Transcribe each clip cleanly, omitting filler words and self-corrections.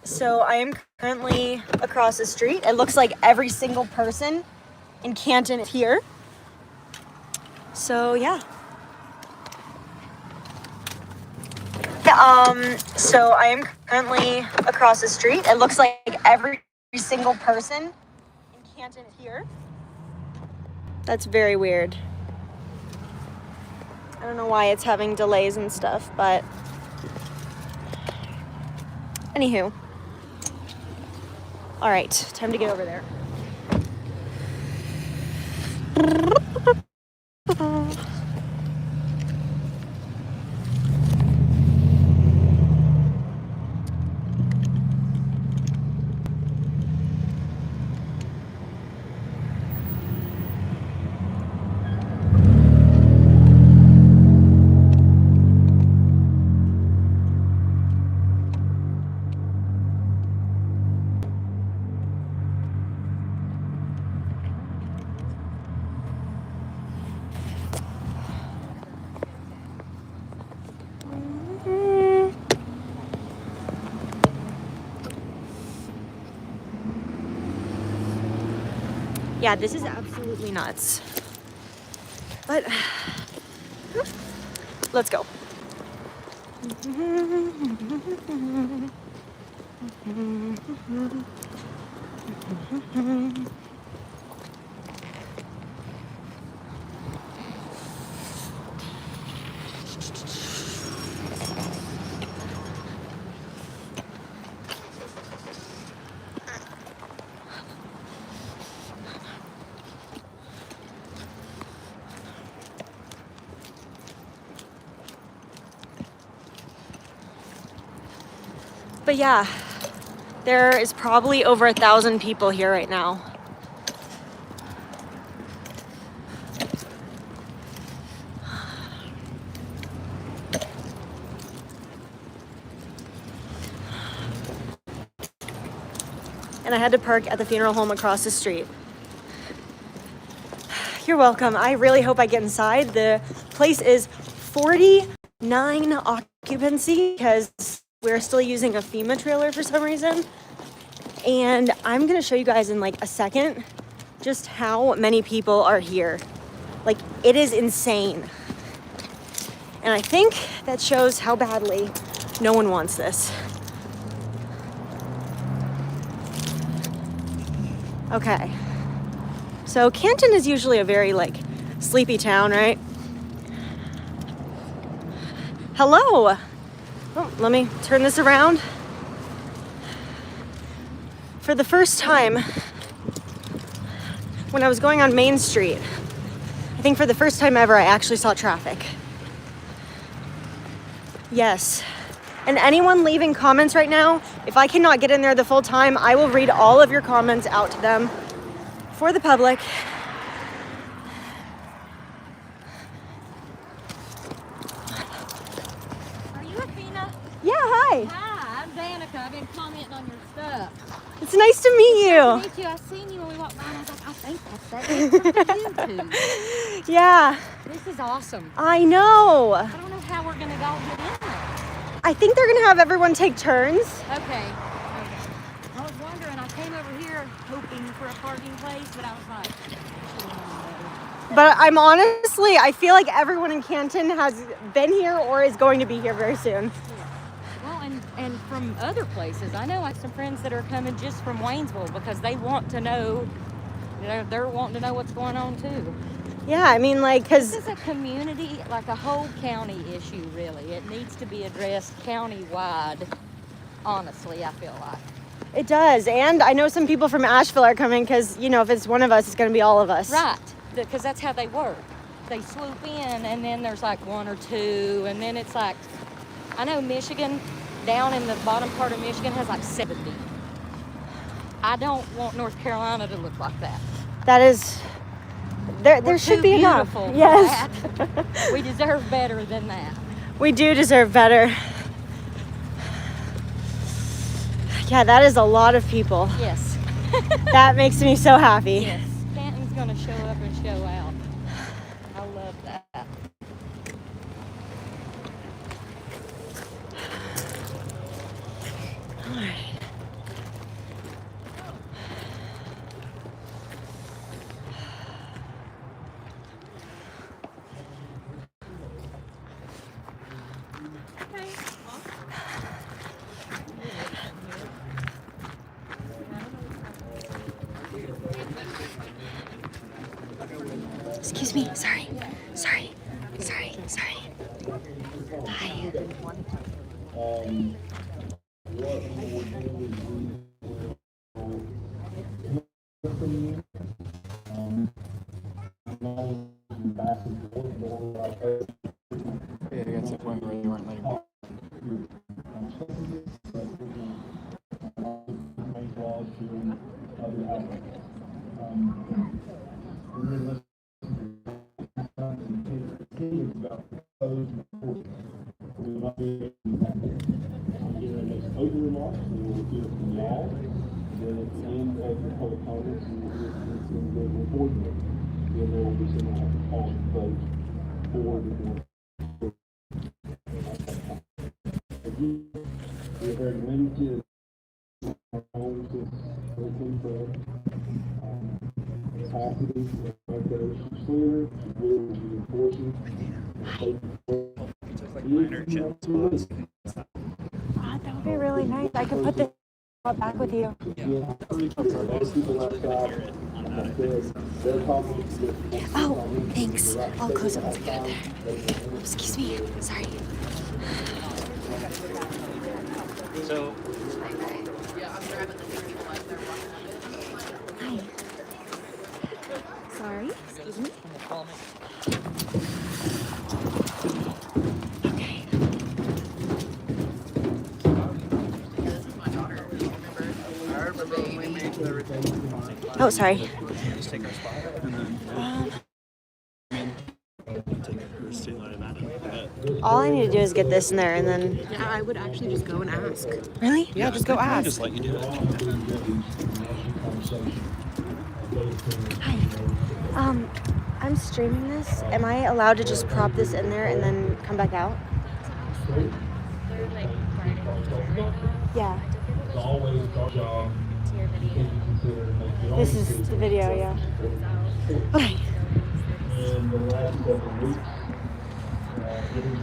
So I am currently across the street. It looks like every single person in Canton is here. So yeah. So I am currently across the street. It looks like every single person in Canton is here. That's very weird. I don't know why it's having delays and stuff, but anywho. All right, time to get over there. Yeah, this is absolutely nuts. But let's go. But yeah, there is probably over 1,000 people here right now. And I had to park at the funeral home across the street. You're welcome. I really hope I get inside. The place is 49 occupancy because we're still using a FEMA trailer for some reason. And I'm gonna show you guys in like a second just how many people are here. Like, it is insane. And I think that shows how badly no one wants this. Okay. So Canton is usually a very like sleepy town, right? Hello. Oh, let me turn this around. For the first time, when I was going on Main Street, I think for the first time ever, I actually saw traffic. Yes. And anyone leaving comments right now, if I cannot get in there the full time, I will read all of your comments out to them for the public. Are you Athena? Yeah, hi. Hi, I'm Danica. I've been commenting on your stuff. It's nice to meet you. Nice to meet you. I seen you when we walked by and I was like, I think that's that from YouTube. Yeah. This is awesome. I know. I don't know how we're going to all get in there. I think they're gonna have everyone take turns. Okay. I was wondering, I came over here hoping for a parking place, but I was like, But I'm honestly, I feel like everyone in Canton has been here or is going to be here very soon. yeah. Well, and from other places. I know I have some friends that are coming just from Waynesville because they want to know, they're wanting to know what's going on too. Yeah, I mean, like, because this is a community, like a whole county issue, really. It needs to be addressed county-wide, honestly, I feel like. It does. And I know some people from Asheville are coming because, you know, if it's one of us, it's going to be all of us. Right, because that's how they work. They swoop in, and then there's like one or two, and then it's like, I know Michigan, down in the bottom part of Michigan, has like 70. I don't want North Carolina to look like that. That is... There should be enough. Yes. We deserve better than that. We do deserve better. Yeah, that is a lot of people. Yes. That makes me so happy. Yes. Canton's going to show up and show out. I love that. Alright. Excuse me, sorry. Hi. Yeah, it got to the point where they weren't letting me. Open remarks, and we'll hear from y'all. Then at the end of the public comments, we will hear from the individual board members. Then there will be some call to vote for the board. Again, we're very limited. Capacity, recreation cleaner, we will be enforcing. That would be really nice. I could put this back with you. Oh, thanks. I'll close it once I get it there. Excuse me. Sorry. So, Hi. Sorry. Excuse me. Okay. Oh, sorry. just take our spot and then take her state line and that. All I need to do is get this in there and then... Yeah, I would actually just go and ask. Really? Yeah, just go I'll ask. just let you do it. Hi. I'm streaming this. Am I allowed to just prop this in there and then come back out? Yeah. This is the video, yeah. Okay.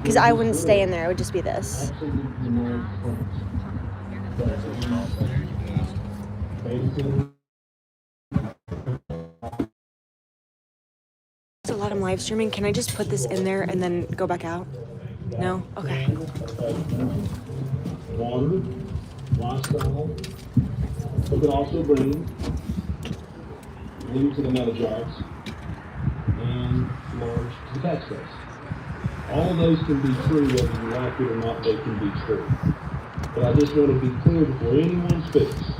Because I wouldn't stay in there. It would just be this. There's a lot I'm live streaming. Can I just put this in there and then go back out? No? Okay. Water, lifestyle. We could also bring leave to the metal jars and large to the catch space. All of those can be true whether you like it or not, they can be true. But I just want to be clear before anyone speaks.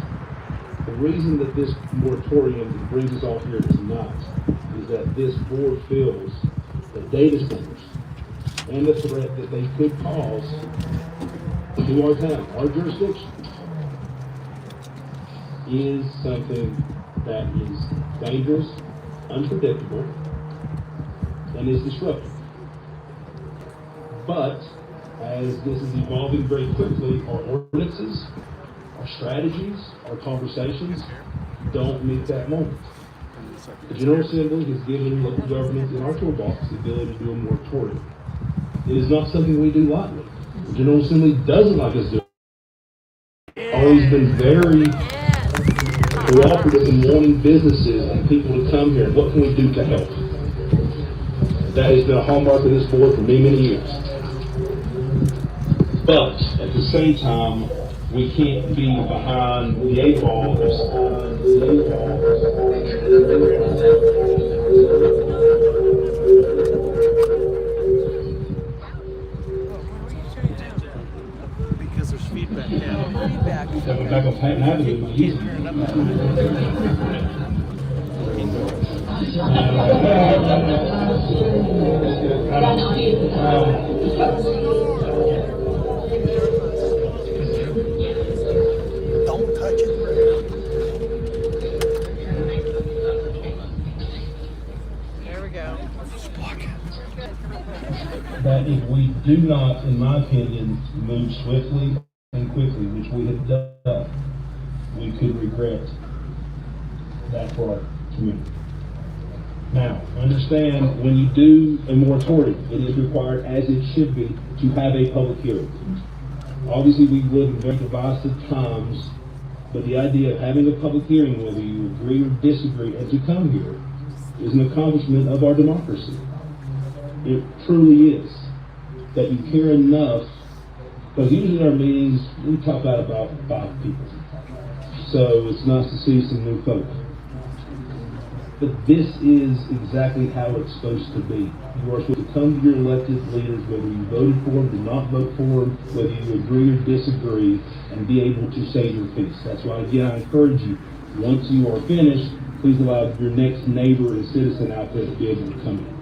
The reason that this moratorium brings us all here tonight is that this board feels that data centers and the threat that they could cause to our town, our jurisdiction, is something that is dangerous, unpredictable, and is disruptive. But as this is evolving very quickly, our ordinances, our strategies, our conversations don't meet that moment. The General Assembly has given local governments in our toolbox the ability to do a moratorium. It is not something we do lightly. The General Assembly doesn't like us doing it. Always been very cooperative in wanting businesses and people to come here. What can we do to help? That has been a hallmark of this board for many, many years. But at the same time, we can't be behind the eight ball. Because there's feedback. Yeah. Feedback. Coming back on Patton Avenue, easy. Don't touch it. There we go. That if we do not, in my opinion, move swiftly and quickly, which we have done, we could regret that for our community. Now, understand, when you do a moratorium, it is required, as it should be, to have a public hearing. Obviously, we live in very divisive times, but the idea of having a public hearing, whether you agree or disagree, and to come here, is an accomplishment of our democracy. It truly is. That you care enough, because usually in our meetings, we talk out about 5 people. So it's nice to see some new folk. But this is exactly how it's supposed to be. You are supposed to come to your elected leaders, whether you voted for them, did not vote for them, whether you agree or disagree, and be able to say your piece. That's why, again, I encourage you, once you are finished, please allow your next neighbor and citizen out there to be able to come in.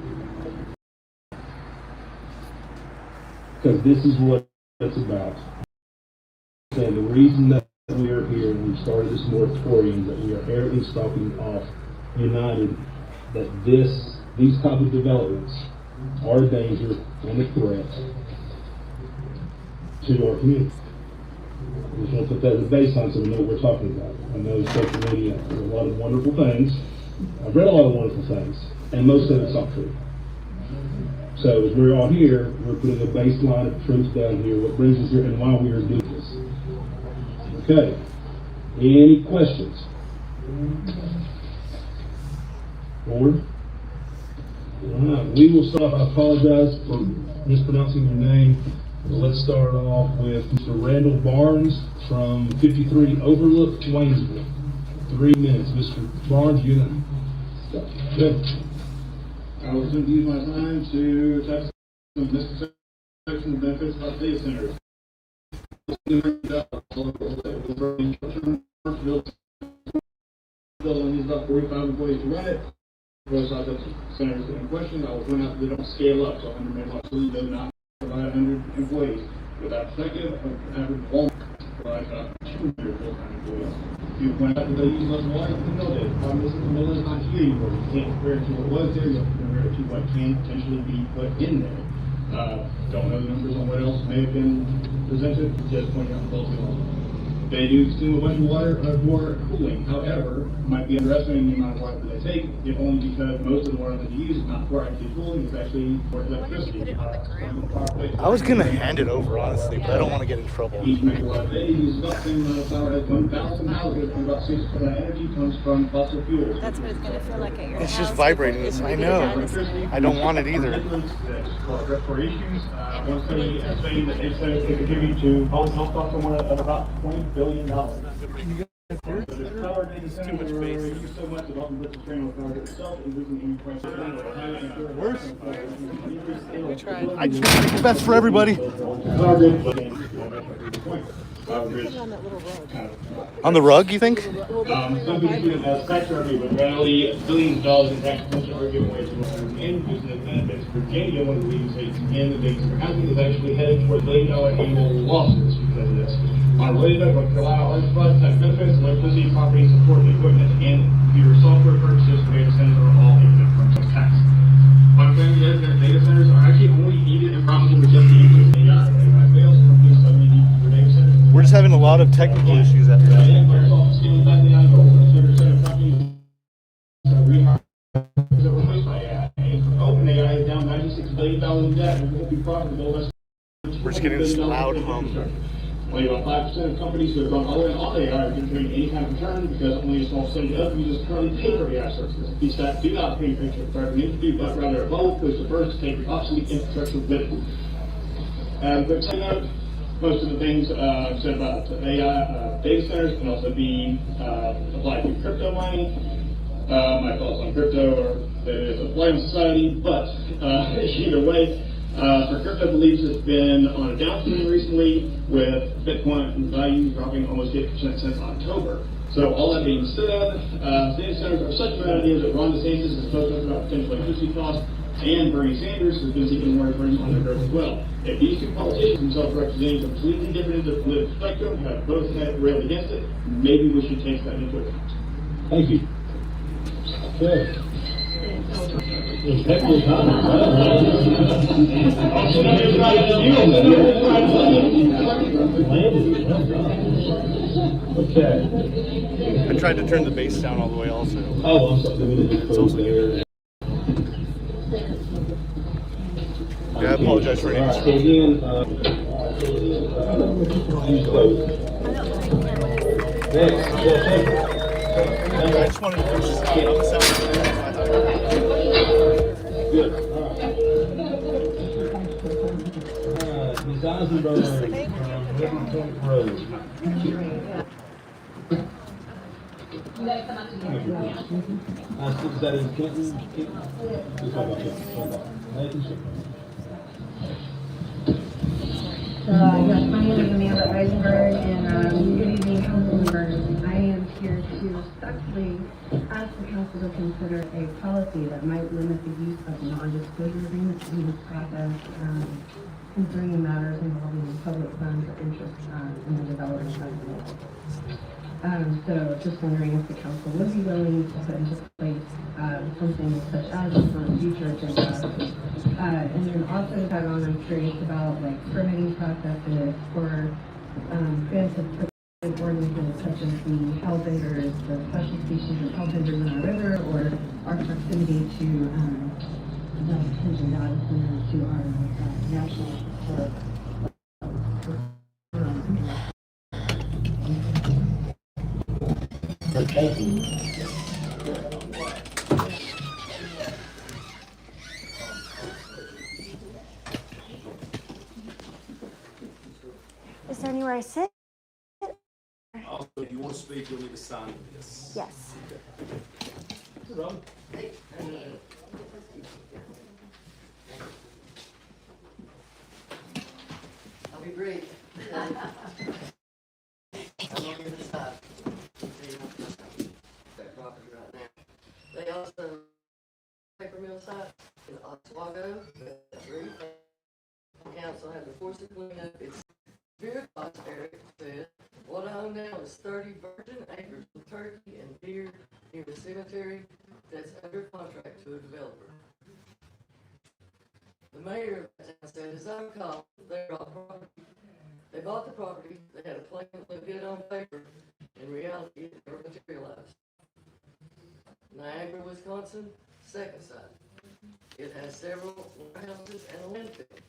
Because this is what it's about. And the reason that we are here and we started this moratorium, that we are errantly stalking off united, that these type of developments are a danger and a threat to our community. We just want to put that as a baseline so we know what we're talking about. I know social media has a lot of wonderful things. I've read a lot of wonderful things, and most of it's not true. So as we're all here, we're putting a baseline of truth down here, what brings us here and why we are doing this. Okay. Any questions? Board? All right. We will start. I apologize for mispronouncing your name. But let's start off with Mr. Randall Barnes from 53 Overlook, Waynesville. 3 minutes. Mr. Barnes, you're going to start. Good. I was going to use my time to touch some misconceptions and benefits about data centers. Building needs about 45 employees to run it. Because I got centers in question, I was running out, they don't scale up, so 100 megawatts really does not provide 100 employees. Without perspective, average Walmart provides 200 full-time employees. If you point out that they use less water than the mill did, the problem is that the mill is not here anymore. You can't compare it to what was there, you have to compare it to what can potentially be put in there. Don't know the numbers on what else may have been presented, just pointing out the policy law. They do consume a bunch of water for cooling. However, might be underestimating the amount of water that they take, if only because most of the water that they use is not for actually cooling, it's actually for electricity. I was gonna hand it over, honestly, but I don't want to get in trouble. Each megawatt a day uses about the same amount of power as 1,000 houses, and about 6% of that energy comes from fossil fuels. That's what it's going to feel like at your It's house. just vibrating. I know. I don't want it either. For issues, one study estimating that data centers can contribute to public health costs somewhere of about $20 billion. The power data centers are used so much that often puts a strain on the power itself, increasing any price of I just want to make the best for everybody. On the rug, you think? Some people see it as tax revenue, but really billions of dollars in tax potential are given away to local end using the benefits. Virginia, one of the leading states in the data center housing, is actually headed towards $1 billion annual losses because of this. On way back, North Carolina already provides tax benefits, electricity, property, support, equipment, and computer software purchases for data centers are all exempt from tax. On family data centers are actually only needed and profitable for just the use of AI. AI fails, companies suddenly need for data centers. We're just having a lot of technical issues at the moment. Microsoft scaling back the AI goals, consider certain companies rehire replaced by AI. OpenAI is down $96 billion in debt and won't be profitable unless We're just getting this loud hum. Only about 5% of companies who have gone all in on AI are generating any kind of return because only a small percentage of users currently pay for AI services. These stats do not paint a picture of private industry, but rather a bold push the first to take obsolete infrastructure with it. But to note, most of the things said about AI data centers can also be applied to crypto mining. My thoughts on crypto are that it is a blind society, but either way, for crypto believes it's been on a downswing recently, with Bitcoin value dropping almost 50% since October. So all that being said, data centers are such a bad idea that Ron DeSantis has spoken about potential electricity costs, and Bernie Sanders has been seeking more referendums on their growth as well. If these two politicians, themselves representing completely different ends of the political spectrum, have both railed against it, maybe we should take that into account. Thank you. Okay. Impeccable timing. Landed. Well done. Okay. I tried to turn the bass down all the way also. Oh, I'm sorry. It's also there. Yeah, I apologize for All right, so any again, use close. Next, I just wanted to finish this out. I'm a sound good. All right, Ms. Eisenberg from River Point Road. Is that in Canton? Yes, my name is Amanda Eisenberg, and good evening, council members. I am here to respectfully ask the council to consider a policy that might limit the use of non-disclosure agreements in this process concerning matters involving public funds or interest in the development of the So just wondering if the council would be willing to put into place something such as this on a future agenda. And then also to tag on, I'm curious about like permitting processes for granted ordinances such as the hellbenders, the special species of hellbenders in our river, or our proximity to the potential data centers to our national park. Is there anywhere I sit? Also, if you want to speak, you'll need to sign this. Yes. I'll be brief. That property right now. They also paper mill site in Oswego, council had to force it clean up. It's very cost area. Said what I own now is 30 virgin acres of turkey and deer near the cemetery that's under contract to a developer. The mayor of town said, as I recall, they bought the property, they had a plan that looked good on paper. In reality, it never materialized. Niagara, Wisconsin, second site. It has several warehouses and a landfill.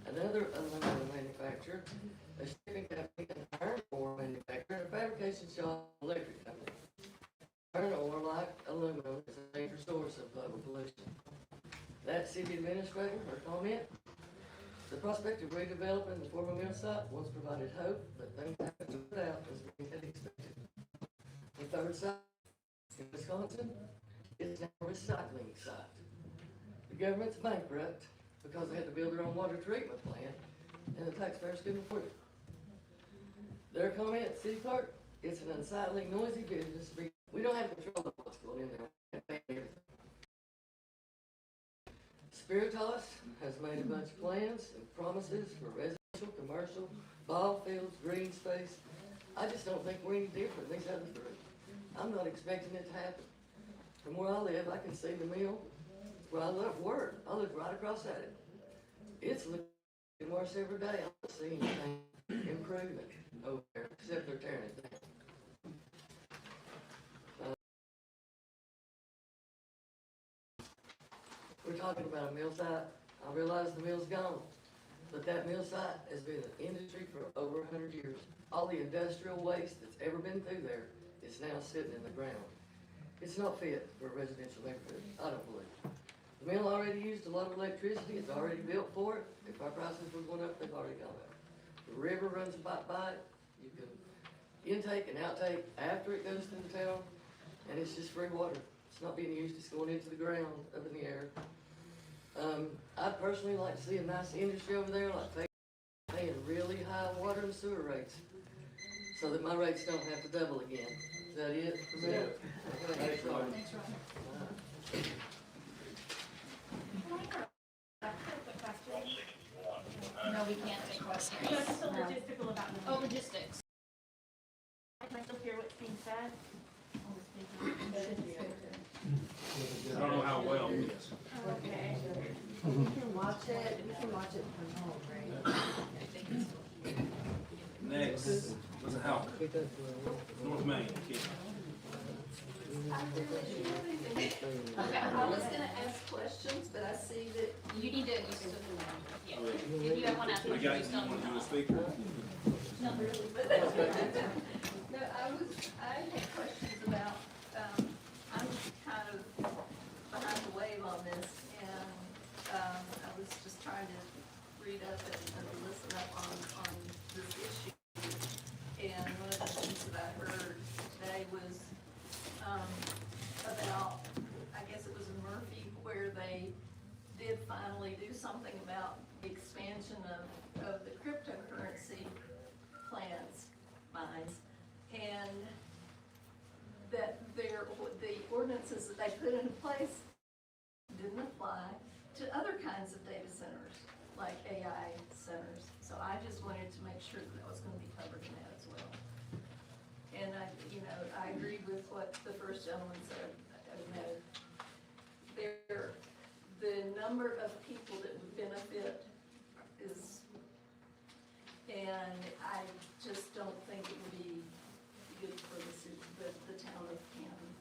Another aluminum manufacturer, a shipping company, an iron ore manufacturer, and a fabrication shop, electric company. Iron ore, like aluminum, is a major source of global pollution. That city administrator, her comment, the prospect of redeveloping the former mill site once provided hope that things happen to put out as we had expected. The third site in Wisconsin is now a recycling site. The government's bankrupt because they had to build their own water treatment plant and the taxpayers couldn't afford it. Their comment, city clerk, it's an unsightly, noisy business. We don't have control of what's going in there. Spiritus has made a bunch of plans and promises for residential, commercial, ball fields, green space. I just don't think we're any different than these other three. I'm not expecting it to happen. From where I live, I can see the mill. Where I work, I look right across at it. It's looking worse every day. I don't see anything improvement over there, except they're tearing it down. We're talking about a mill site. I realize the mill's gone, but that mill site has been an industry for over 100 years. All the industrial waste that's ever been through there is now sitting in the ground. It's not fit for a residential neighborhood, I don't believe. The mill already used a lot of electricity. It's already built for it. If our prices were going up, they've already gone up. The river runs by it. You can intake and outtake after it goes through the town, and it's just free water. It's not being used. It's going into the ground, up in the air. I'd personally like to see a nice industry over there, like paying really high water and sewer rates, so that my rates don't have to double again. Is that it? Yeah. Thanks, Ron. No, we can't take questions. Just the logistical about the logistics. Can I still hear what's being said? I don't know how well. Okay. You can watch it from home, right? Next, doesn't help. North Main, kid. Okay, I was gonna ask questions, but I see that you need to, yeah, if you have one after We you got, just you don't. want to do a speaker? Not really, but. No, I had questions about, I'm kind of behind the wave on this, and, I was just trying to read up and listen up on this issue. And one of the things that I heard today was, about, I guess it was in Murphy, where they did finally do something about the expansion of the cryptocurrency mines, and that the ordinances that they put into place didn't apply to other kinds of data centers, like AI centers. So I just wanted to make sure that was gonna be covered in that as well. And I agreed with what the first gentleman said. The number of people that would benefit is, and I just don't think it would be good for the town of Canton.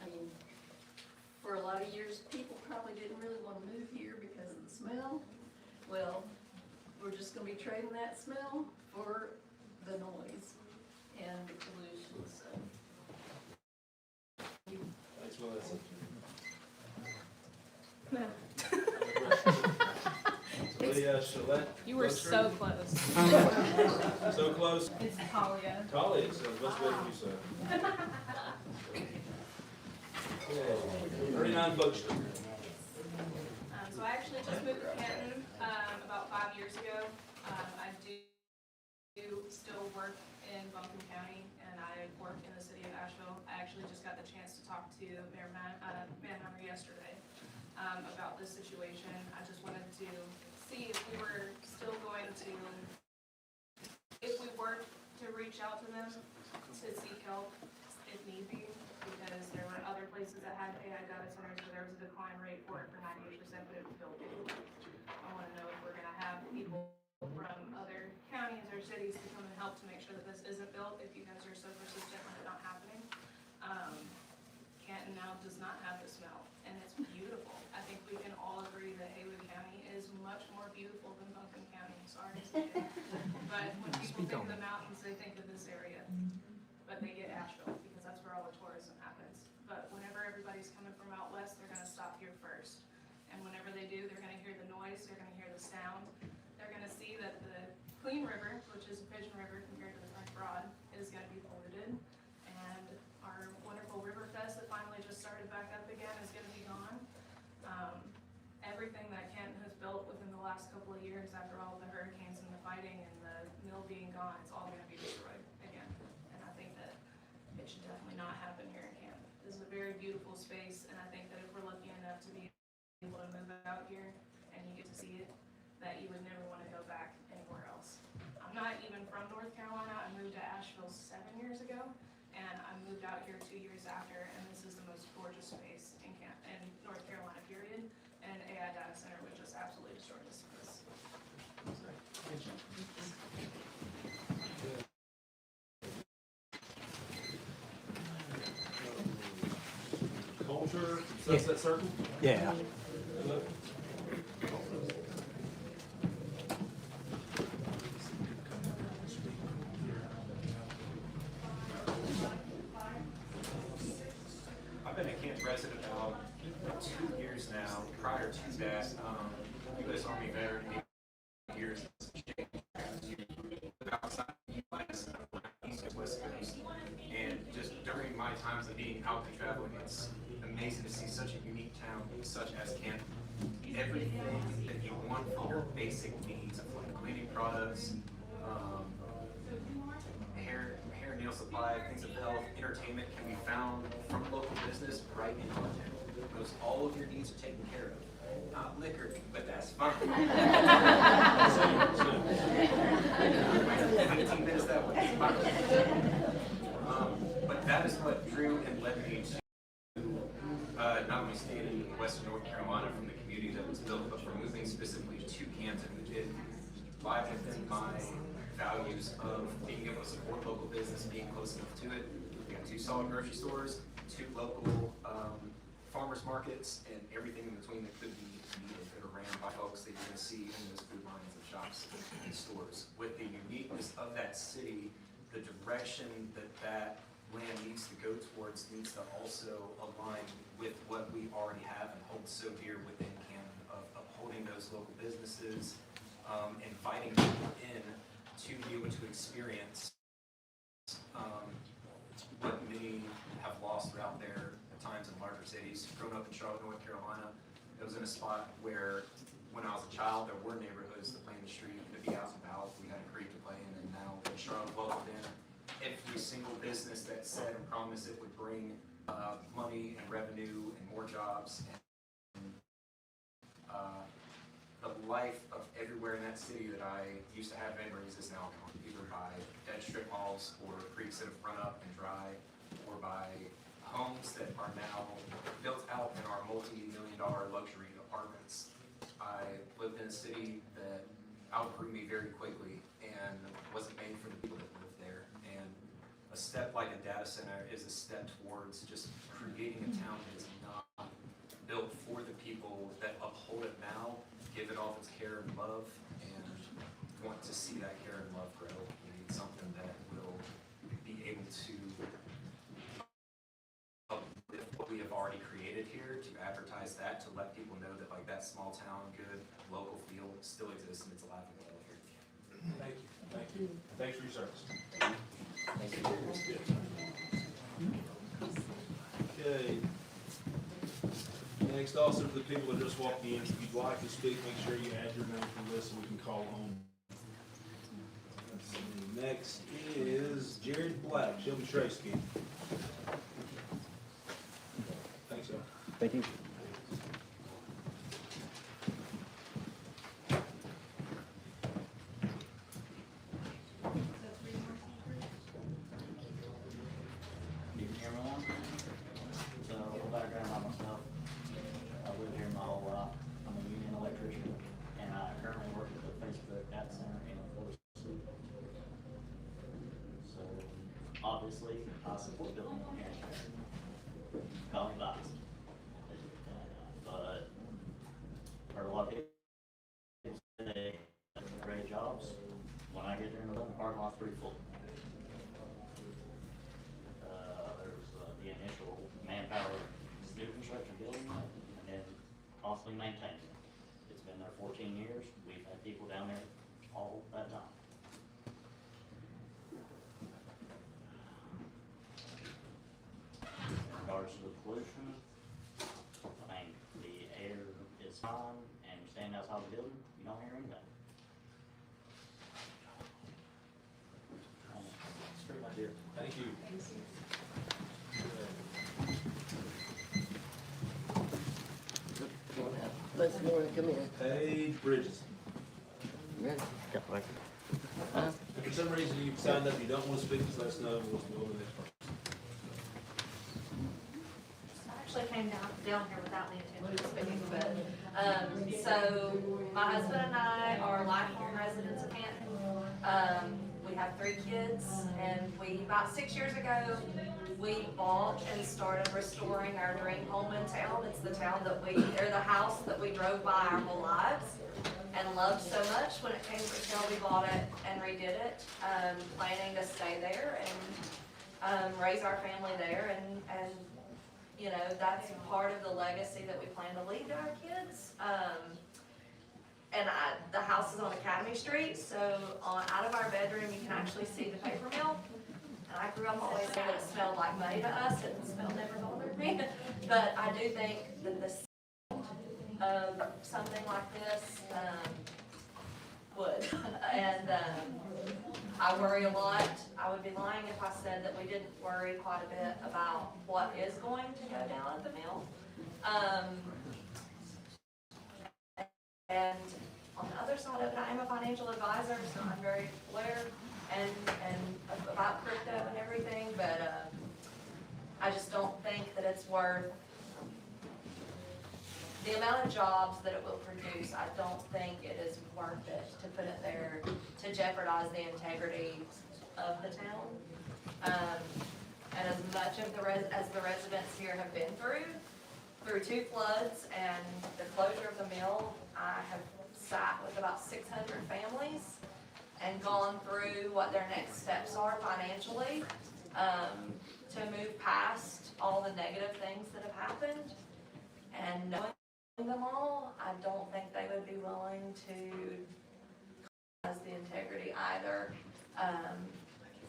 I mean, for a lot of years, people probably didn't really want to move here because of the smell. Well, we're just gonna be trading that smell for the noise and the pollution, so. Thanks, Melissa. You were so close. So close. It's Talia. Talia, so what's good for you, sir? 39 Book Street. So I actually just moved to Canton, about 5 years ago. I do still work in Buncombe County, and I work in the city of Asheville. I actually just got the chance to talk to Mayor Manheimer yesterday, about this situation. I just wanted to see if we were still going to, if we were to reach out to them to seek help if need be, because there were other places that had AI data centers where there was a decline rate for it for 98%, but it was built anyway. I want to know if we're going to have people from other counties or cities to come and help to make sure that this isn't built, if you guys are so persistent on it not happening. Canton now does not have the smell, and it's beautiful. I think we can all agree that Haywood County is much more beautiful than Buncombe County, sorry to say it. But when people think of the mountains, they think of this area, but they get Asheville, because that's where all the tourism happens. But whenever everybody's coming from out west, they're gonna stop here first. And whenever they do, they're gonna hear the noise, they're gonna hear the sound. They're gonna see that the Clean River, which is a Pigeon River compared to the French Broad, is gonna be polluted. And our wonderful River Fest that finally just started back up again is gonna be gone. Everything that Canton has built within the last couple of years after all the hurricanes and the fighting and the mill being gone, it's all gonna be destroyed again. And I think that it should definitely not happen here in Canton. This is a very beautiful space, and I think that if we're lucky enough to be able to move out here and you get to see it, that you would never want to go back anywhere else. I'm not even from North Carolina. I moved to Asheville 7 years ago, and I moved out here 2 years after, and this is the most gorgeous space in North Carolina, period. And an AI data center would just absolutely destroy this space. Culture, Sunset Circle? Yeah. I've been a Canton resident about 2 years now. Prior to that, U.S. Army veteran, 8 years outside the U.S., East and West Coast. And just during my times of being out and traveling, it's amazing to see such a unique town, such as Canton. Everything that you want for your basic needs, like cleaning products, hair and nail supply, things of health, entertainment can be found from local business right in our town. Because all of your needs are taken care of. Not liquor, but that's fine. 15 minutes that way. But that is what drew and led me to Canton. It lies within my values of being able to support local business, being close enough to it. We got 2 solid grocery stores, 2 local farmers markets, and everything in between that could be needed that are ran by folks that you're going to see in those food lines of shops and stores. With the uniqueness of that city, the direction that that land needs to go towards needs to also align with what we already have and hold so dear within Canton of upholding those local businesses, inviting people in to be able to experience what many have lost throughout their times in larger cities. Growing up in Charlotte, North Carolina, it was in a spot where when I was a child, there were neighborhoods to play in the street, to be out and about. We had a creek to play in, and now in Charlotte, welcomed in every single business that said and promised it would bring money and revenue and more jobs. And the life of everywhere in that city that I used to have memories is now gone, either by dead strip malls or creeks that have run up and dry, or by homes that are now built out in our multi-million-dollar luxury apartments. I lived in a city that outgrew me very quickly and wasn't made for the people that lived there. And a step like a data center is a step towards just creating a town that is not built for the people that uphold it now, give it all its care and love, and want to see that care and love grow. We need something that will be able to uplift what we have already created here, to advertise that, to let people know that like that small town, good local feel still exists and it's alive and well here. Thank you, thank you. Thanks for your service. Okay. Next, also for the people that just walked in, if you'd like to speak, make sure you add your name to the list so we can call home. Next is Jared Black, Shelby Trace again. Thanks, sir. Thank you. You can hear me on? So, a little background on myself. I've lived here my whole life. I'm a union electrician, and I currently work at the Facebook Data Center in Florida. So, obviously, I support building on campus. Call me biased. But, heard a lot of people say great jobs. When I get there in the parking lot's pretty full. There's the initial manpower new construction building and then constantly maintaining it. It's been there 14 years. We've had people down there all that time. In regards to the pollution, I mean, the air is fine and you stand outside the building, you don't hear anything. That's pretty much it. Thank you. Let's go and come in. Paige Bridges. Ready? If for some reason you've signed up, you don't want to speak, just let us know, and we'll go to the next person. I actually came down here without the intention of speaking, but, so my husband and I are lifelong residents of Canton. We have 3 kids, and about 6 years ago, we bought and started restoring our dream home in town. It's the town that or the house that we drove by our whole lives and loved so much. When it came for sale, we bought it and redid it, planning to stay there and raise our family there. And you know, that's part of the legacy that we plan to leave to our kids. And the house is on Academy Street, so out of our bedroom, you can actually see the paper mill. And I grew up always saying it smelled like money to us, and the smell never bothered me. But I do think that the sound of something like this would. And I worry a lot. I would be lying if I said that we didn't worry quite a bit about what is going to go down at the mill. And on the other side of it, I am a financial advisor, so I'm very aware and about crypto and everything, but I just don't think that it's worth the amount of jobs that it will produce, I don't think it is worth it to put it there to jeopardize the integrity of the town. And as much of as the residents here have been through 2 floods and the closure of the mill, I have sat with about 600 families and gone through what their next steps are financially, to move past all the negative things that have happened. And knowing them all, I don't think they would be willing to compromise the integrity either,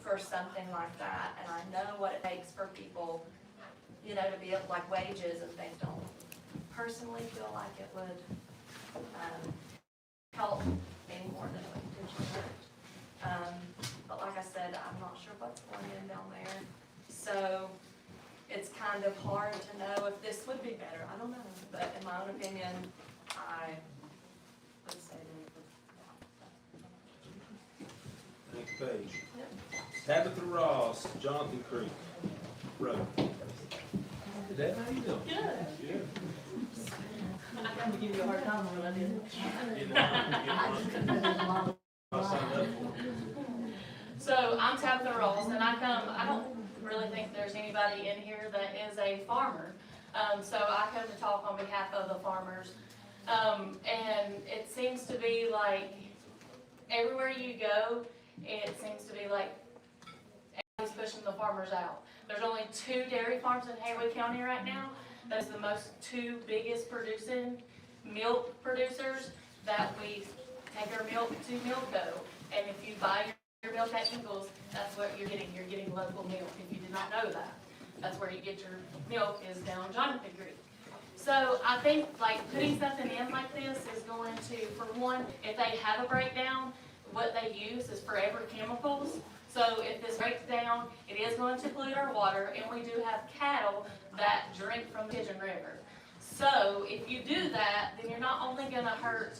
for something like that. And I know what it takes for people, you know, to be able, like wages and things, don't personally feel like it would help any more than it would potentially hurt. But like I said, I'm not sure what's going in down there. So it's kind of hard to know if this would be better. I don't know. But in my own opinion, I would say that. Next page. Yep. Tabitha Ross, Jonathan Creek Road. Dad, how you doing? Good. Good. I had to give you a hard time when I did. I signed up for it. So I'm Tabitha Ross, and I don't really think there's anybody in here that is a farmer. So I come to talk on behalf of the farmers. And it seems to be like everywhere you go, it seems to be like everybody's pushing the farmers out. There's only 2 dairy farms in Haywood County right now. That's the most 2 biggest producing milk producers that we take our milk to Milko. And if you buy your milk at Ingles, that's what you're getting. You're getting local milk. If you did not know that, that's where you get your milk, is down Jonathan Creek. So I think like putting something in like this is going to, for one, if they have a breakdown, what they use is forever chemicals. So if this breaks down, it is going to pollute our water, and we do have cattle that drink from the Pigeon River. So if you do that, then you're not only going to hurt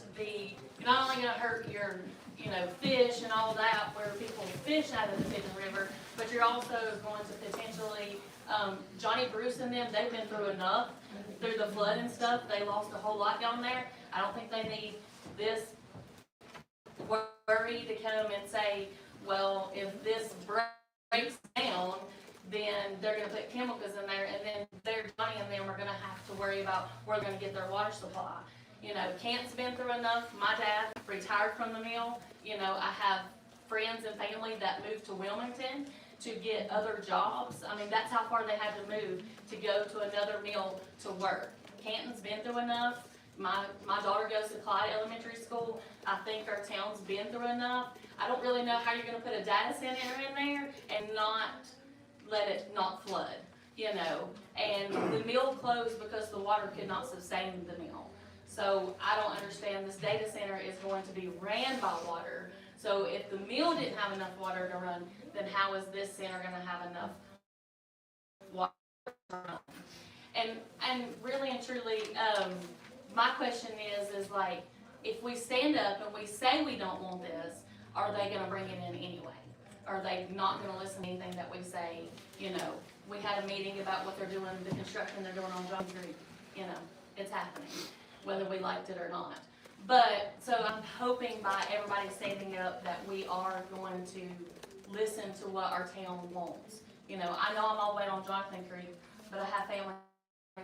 your, you know, fish and all that, where people fish out of the Pigeon River, but you're also going to potentially, Johnny Bruce and them, they've been through enough through the flood and stuff. They lost a whole lot down there. I don't think they need this worry to come and say, well, if this breaks down, then they're going to put chemicals in there, and then Johnny and them are going to have to worry about where they're going to get their water supply. You know, Kent's been through enough. My dad retired from the mill. You know, I have friends and family that moved to Wilmington to get other jobs. I mean, that's how far they had to move to go to another mill to work. Canton's been through enough. My daughter goes to Clyde Elementary School. I think our town's been through enough. I don't really know how you're going to put a data center in there and not let it not flood, you know. And the mill closed because the water could not sustain the mill. So I don't understand, this data center is going to be ran by water. So if the mill didn't have enough water to run, then how is this center going to have enough water to run? And really and truly, my question is like, if we stand up and we say we don't want this, are they going to bring it in anyway? Are they not going to listen to anything that we say? You know, we had a meeting about what they're doing, the construction they're doing on John Street. You know, it's happening, whether we liked it or not. But, so I'm hoping by everybody standing up that we are going to listen to what our town wants. You know, I know I'm all the way on Jonathan Creek, but I have family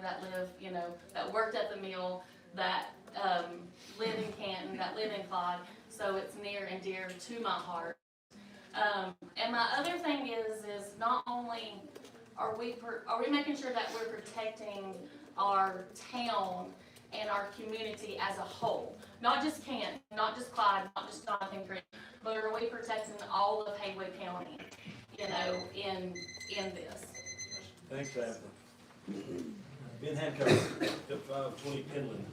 that live, you know, that worked at the mill, that live in Canton, that live in Clyde, so it's near and dear to my heart. And my other thing is not only are we making sure that we're protecting our town and our community as a whole, not just Canton, not just Clyde, not just Jonathan Creek, but are we protecting all of Haywood County, you know, in this? Thanks, Tabitha. Ben Hancock, F520 Penland.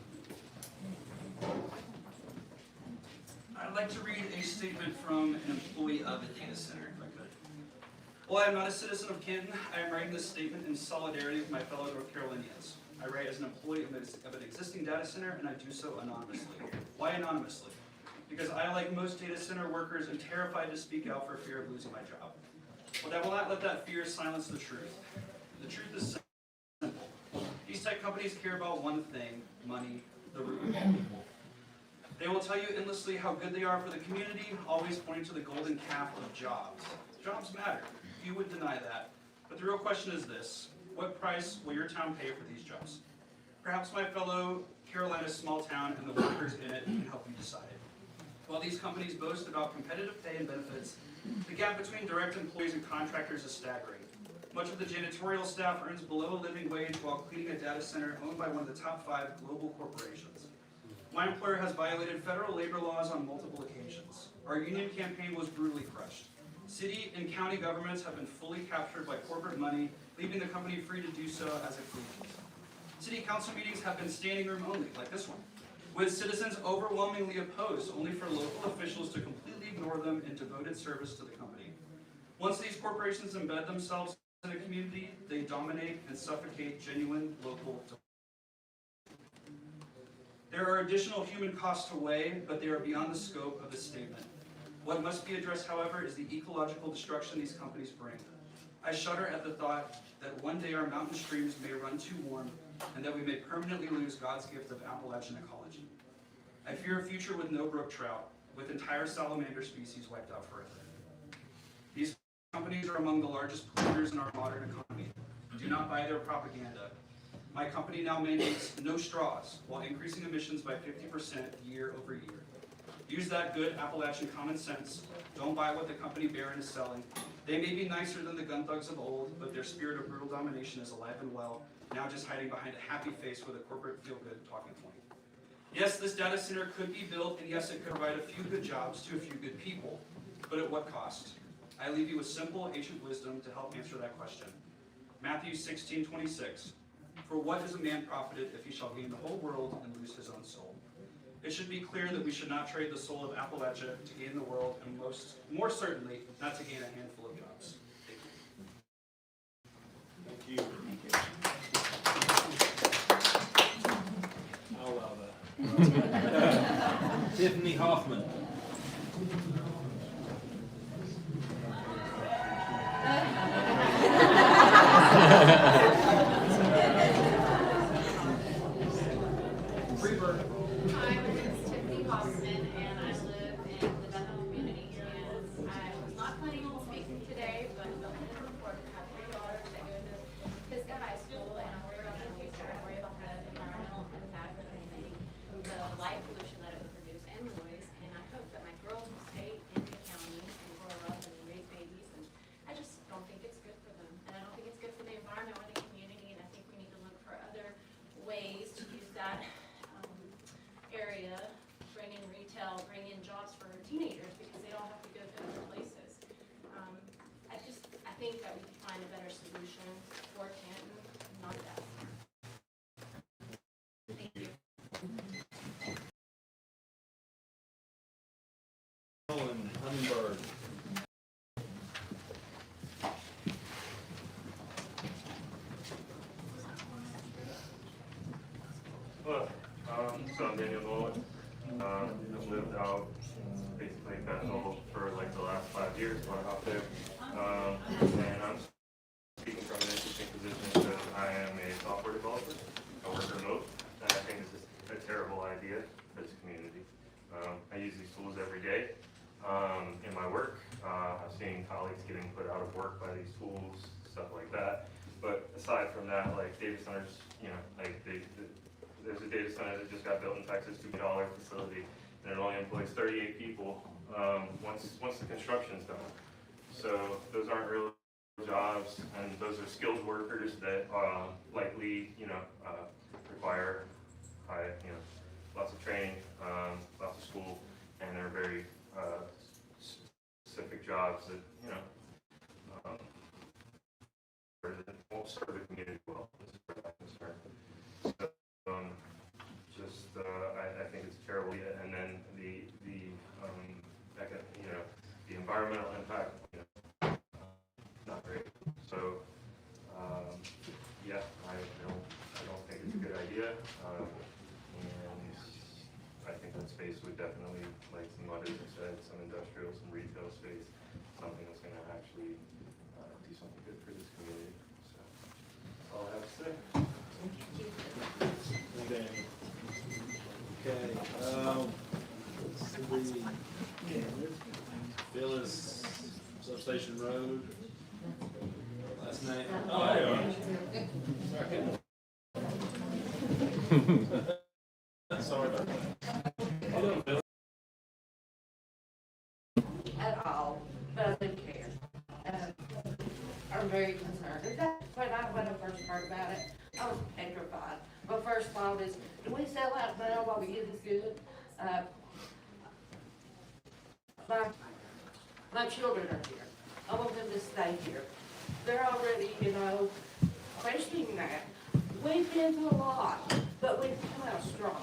I'd like to read a statement from an employee of a data center, if I could. While I am not a citizen of Canton, I am writing this statement in solidarity with my fellow North Carolinians. I write as an employee of an existing data center, and I do so anonymously. Why anonymously? Because I, like most data center workers, am terrified to speak out for fear of losing my job. But I will not let that fear silence the truth. The truth is simple. These tech companies companies care about one thing, money, the root of all evil. They will tell you endlessly how good they are for the community, always pointing to the golden calf of jobs. Jobs matter. You would deny that. But the real question is this: what price will your town pay for these jobs? Perhaps my fellow Carolina's small town and the workers in it can help you decide. While these companies boast about competitive pay and benefits, the gap between direct employees and contractors is staggering. Much of the janitorial staff earns below a living wage while cleaning a data center owned by one of the top 5 global corporations. My employer has violated federal labor laws on multiple occasions. Our union campaign was brutally crushed. City and county governments have been fully captured by corporate money, leaving the company free to do so as it pleases. City council meetings have been standing room only, like this one, with citizens overwhelmingly opposed, only for local officials to completely ignore them in devoted service to the company. Once these corporations embed themselves in a community, they dominate and suffocate genuine local democracy. There are additional human costs to weigh, but they are beyond the scope of this statement. What must be addressed, however, is the ecological destruction these companies bring. I shudder at the thought that one day our mountain streams may run too warm and that we may permanently lose God's gift of Appalachian ecology. I fear a future with no brook trout, with entire salamander species wiped out forever. These companies are among the largest polluters in our modern economy. Do not buy their propaganda. My company now mandates no straws while increasing emissions by 50% year over year. Use that good Appalachian common sense. Don't buy what the company Barron is selling. They may be nicer than the gun thugs of old, but their spirit of brutal domination is alive and well, now just hiding behind a happy face with a corporate feel-good talking point. Yes, this data center could be built, and yes, it could provide a few good jobs to a few good people, but at what cost? I leave you with simple, ancient wisdom to help answer that question. Matthew 16:26. For what is a man profited if he shall gain the whole world and lose his own soul? It should be clear that we should not trade the soul of Appalachia to gain the world, and more certainly, not to gain a handful of jobs. Thank you. I'll allow that. Tiffany Hoffman. Hi, my name is Tiffany Hoffman, and I live in the Bethel community. And I was not planning on speaking today, but I'm going to report I have 3 daughters that go to Pisgah High School, and I worry about their future. I worry about the environmental impact of anything, the light pollution that it would produce, and noise. And I hope that my girls will stay in the county and grow up and raise babies. And I just don't think it's good for them, and I don't think it's good for the environment or the community. And I think we need to look for other ways to use that area, bring in retail, bring in jobs for teenagers because they don't have to go to other places. I think that we can find a better solution for Canton, not that. Thank you. Hummingbird. Hello, so I'm Daniel Nolan. I've lived out basically in Bethel for like the last 5 years, going out there. And I'm speaking from an interesting position because I am a software developer. I work remote, and I think this is a terrible idea for this community. I use these tools every day in my work. I've seen colleagues getting put out of work by these tools, stuff like that. But aside from that, like data centers, like there's a data center that just got built in Texas, $2 billion facility, and it only employs 38 people once the construction's done. So those aren't real jobs, and those are skilled workers that likely require lots of training, lots of school, and they're very specific jobs that that won't serve the community well. As far as I'm concerned. So, I think it's terrible. And then the environmental impact, not great. So, yeah, I don't think it's a good idea. And I think that space would definitely, like some others have said, some industrial, some retail space, something that's going to actually do something good for this community. So, that's all I have to say. Thank you. name. Oh, there you are. Sorry about that. At all, but I do care. I'm very concerned. In fact, when I first heard about it, I was petrified. My first thought is, do we sell out now while we get this good? My children are here. I want them to stay here. They're already, questioning that. We've been through a lot, but we've come out strong.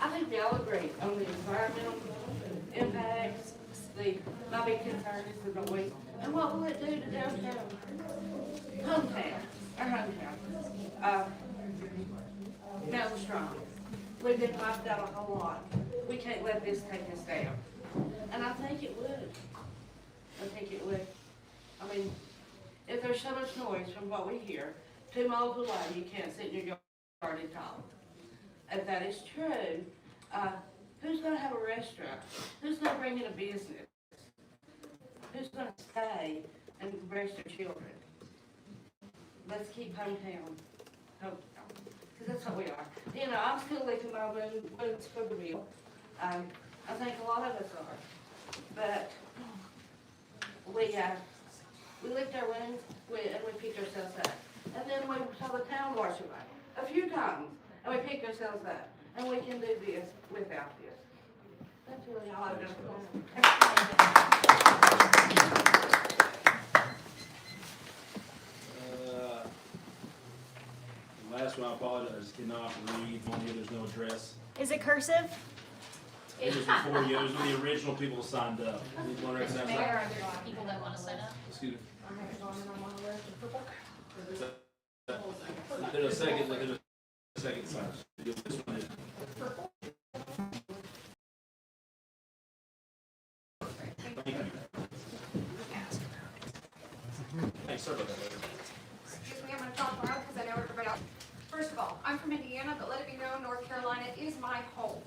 I think we all agree on the environmental impacts. My big concern is the noise. And what will it do to downtown? Our hometown. Now we're strong. We've been wiped out a whole lot. We can't let this take us down. And I think it would. I mean, if there's so much noise from what we hear, 2 miles away, you can't sit in your yard and talk. If that is true, who's going to have a restaurant? Who's going to bring in a business? Who's going to stay and raise their children? Let's keep hometown. Because that's what we are. I'm still licking my wounds for the real. I think a lot of us are. But we licked our wounds and we picked ourselves up. And then we saw the town wash away a few times, and we picked ourselves up. And we can do this without this. That's really all I've done. The last one, I apologize, cannot read on here, there's no address. Is it cursive? It was before you, it was when the original people who signed up. Mayor, are there people that want to sign up? Excuse me. There's a second sign. This one is. Thank you. Hey, sorry about that. Excuse me, I'm going to talk loud because I know everybody else. First of all, I'm from Indiana, but let it be known, North Carolina is my home.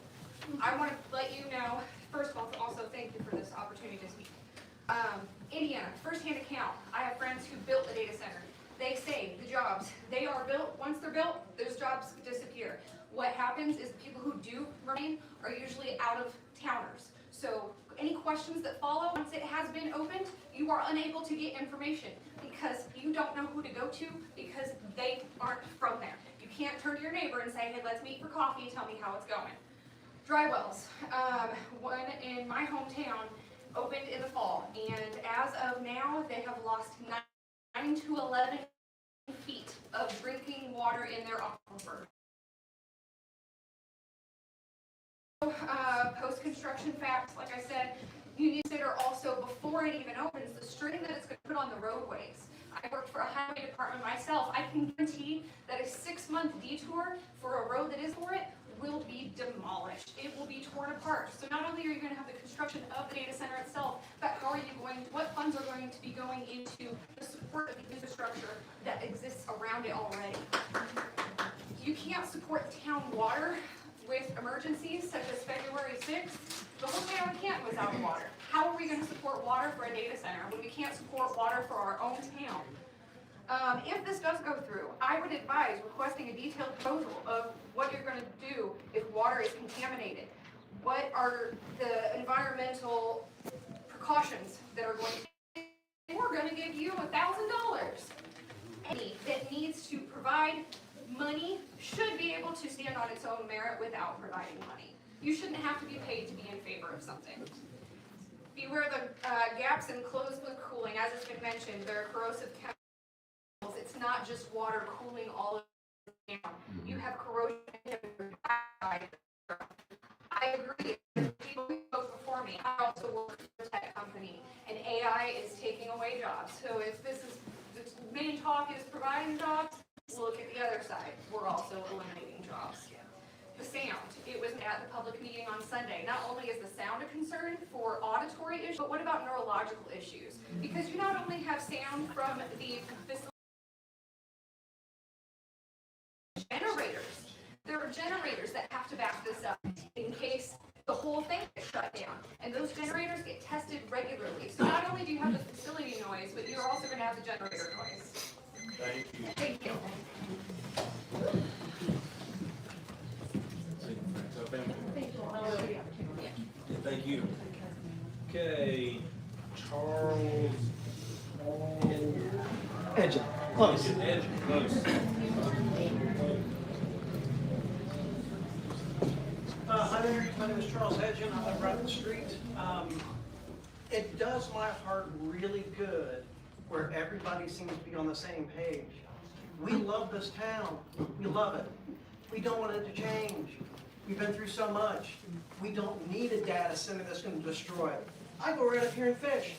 I want to let you know, first of all, also thank you for this opportunity to speak. Indiana, first-hand account. I have friends who built the data center. They say the jobs, they are built, once they're built, those jobs disappear. What happens is people who do remain are usually out-of-towners. So any questions that follow, once it has been opened, you are unable to get information because you don't know who to go to because they aren't from there. You can't turn to your neighbor and say, hey, let's meet for coffee, tell me how it's going. Dry wells, one in my hometown opened in the fall, and as of now, they have lost 9 to 11 feet of drinking water in their aquifer. Post-construction facts, like I said, you need to consider also before it even opens, the string that it's going to put on the roadways. I worked for a highway department myself. I can guarantee that a 6-month detour for a road that is for it will be demolished. It will be torn apart. So not only are you going to have the construction of the data center itself, but how are you what funds are going to be going into the support of the infrastructure that exists around it already? You can't support the town water with emergencies such as February 6th. The whole town of Canton was out of water. How are we going to support water for a data center when we can't support water for our own town? If this does go through, I would advise requesting a detailed proposal of what you're going to do if water is contaminated. What are the environmental precautions that are going to be? We're going to give you $1,000. Any that needs to provide money should be able to stand on its own merit without providing money. You shouldn't have to be paid to be in favor of something. Beware the gaps in closed loop cooling. As has been mentioned, there are corrosive chemicals. It's not just water cooling all of the town. You have corrosion. I agree. People who spoke before me, I also work for a tech company, and AI is taking away jobs. So if this is the main talk is providing jobs, look at the other side. We're also eliminating jobs. The sound. It was at the public meeting on Sunday. Not only is the sound a concern for auditory issues, but what about neurological issues? Because you not only have sound from the facility generators. There are generators that have to back this up in case the whole thing gets shut down. And those generators get tested regularly. So not only do you have the facility noise, but you the generator twice. Thank you. Thank you. Thank you. Okay, Charles. Edging. Close. Edging, close. Hi there, my name is Charles Hedgen, I live right up the street. It does my heart really good where everybody seems to be on the same page. We love this town, we love it. We don't want it to change. We've been through so much. We don't need a data center that's going to destroy it. I go right up here and fish,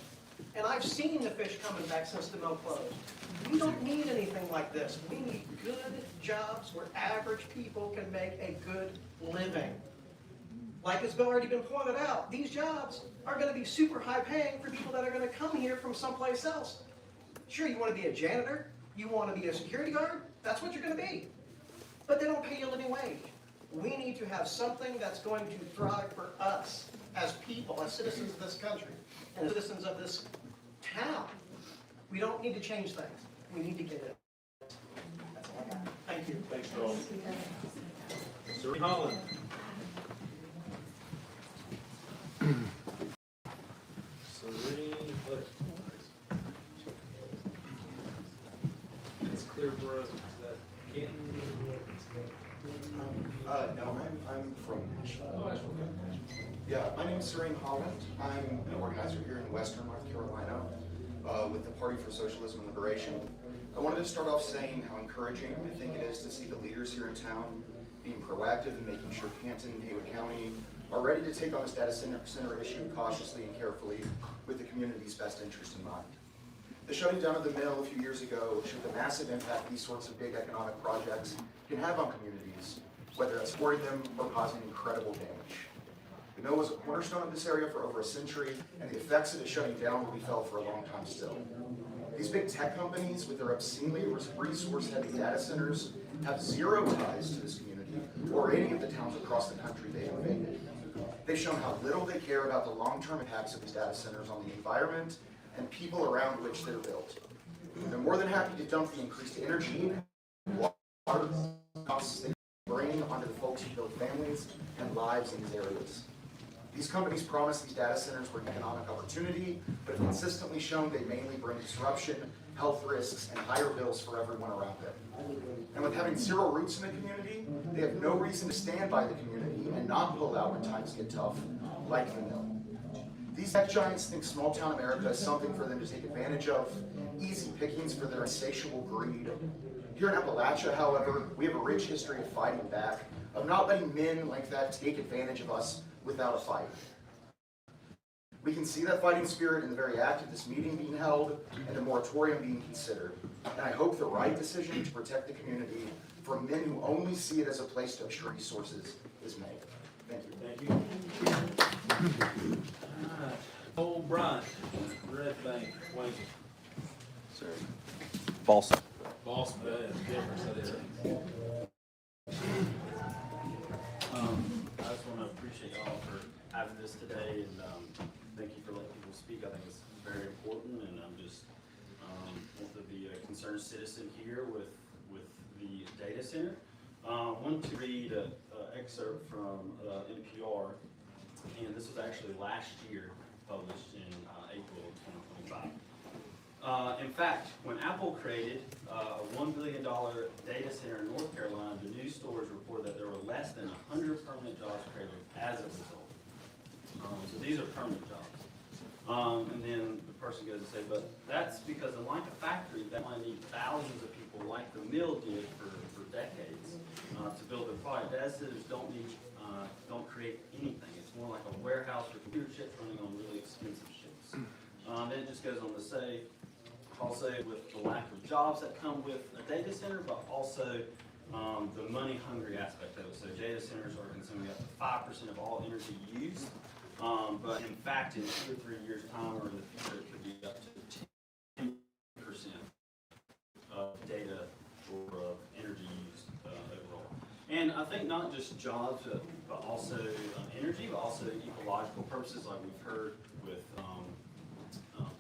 and I've seen the fish coming back since the mill closed. We don't need anything like this. We need good jobs where average people can make a good living. Like it's already been pointed out, these jobs are going to be super high paying for people that are going to come here from someplace else. Sure, you want to be a janitor, you want to be a security guard, that's what you're going to be. But they don't pay you a living wage. We need to have something that's going to thrive for us as people, as citizens of this country, and citizens of this town. We don't need to change things. We need to get it. That's all I got. Thank you. Thanks, Charles. Sir Holland. Serene, it's Clearbrook, is that Canton? No, I'm from Nashville. Yeah, my name is Serene Holland. I'm an organizer here in Western North Carolina with the Party for Socialism and Liberation. I wanted to start off saying how encouraging I think it is to see the leaders here in town being proactive and making sure Canton and Haywood County are ready to take on this data center issue cautiously and carefully with the community's best interest in mind. The shutting down of the mill a few years ago showed the massive impact these sorts of big economic projects can have on communities, whether it's supporting them or causing incredible damage. The mill was a cornerstone of this area for over a century, and the effects of it shutting down will be felt for a long time still. These big tech companies, with their obscenely resource-heavy data centers, have zero ties to this community or any of the towns across the country they have invaded. They've shown how little they care about the long-term impacts of these data centers on the environment and people around which they're built. They're more than happy to dump the increased energy and water costs they bring onto the folks who build families and lives in these areas. These companies promise these data centers bring economic opportunity, but have consistently shown they mainly bring disruption, health risks, and higher bills for everyone around them. And with having zero roots in the community, they have no reason to stand by the community and not pull out when times get tough, like the mill. These tech giants think small-town America is something for them to take advantage of, easy pickings for their insatiable greed. Here in Appalachia, however, we have a rich history of fighting back, of not letting men like that take advantage of us without a fight. We can see that fighting spirit in the very act of this meeting being held and the moratorium being considered. And I hope the right decision to protect the community from men who only see it as a place to extract resources is made. Thank you. Thank you. Cole Bryant, Red Bank, Wayne. Sorry. False. Boss man, difference. I just want to appreciate y'all for having this today, and thank you for letting people speak. I think it's very important, and I'm just want to be a concerned citizen here with the data center. I want to read an excerpt from NPR, and this was actually last year, published in April of 2025. In fact, when Apple created a $1 billion data center in North Carolina, the news stories reported that there were less than 100 permanent jobs created as a result. So these are permanent jobs. And then the person goes to say, but that's because unlike a factory, that might need thousands of people like the mill did for decades to build their product. Data centers don't create anything. It's more like a warehouse for computer chips running on really expensive ships. Then it just goes on to say, also with the lack of jobs that come with a data center, but also the money-hungry aspect of it. So data centers are consuming up to 5% of all energy used, but in fact, in 2 or 3 years' time, or in the future, it could be up to 10% of data or of energy used overall. And I think not just jobs, but also energy, but also ecological purposes, like we've heard with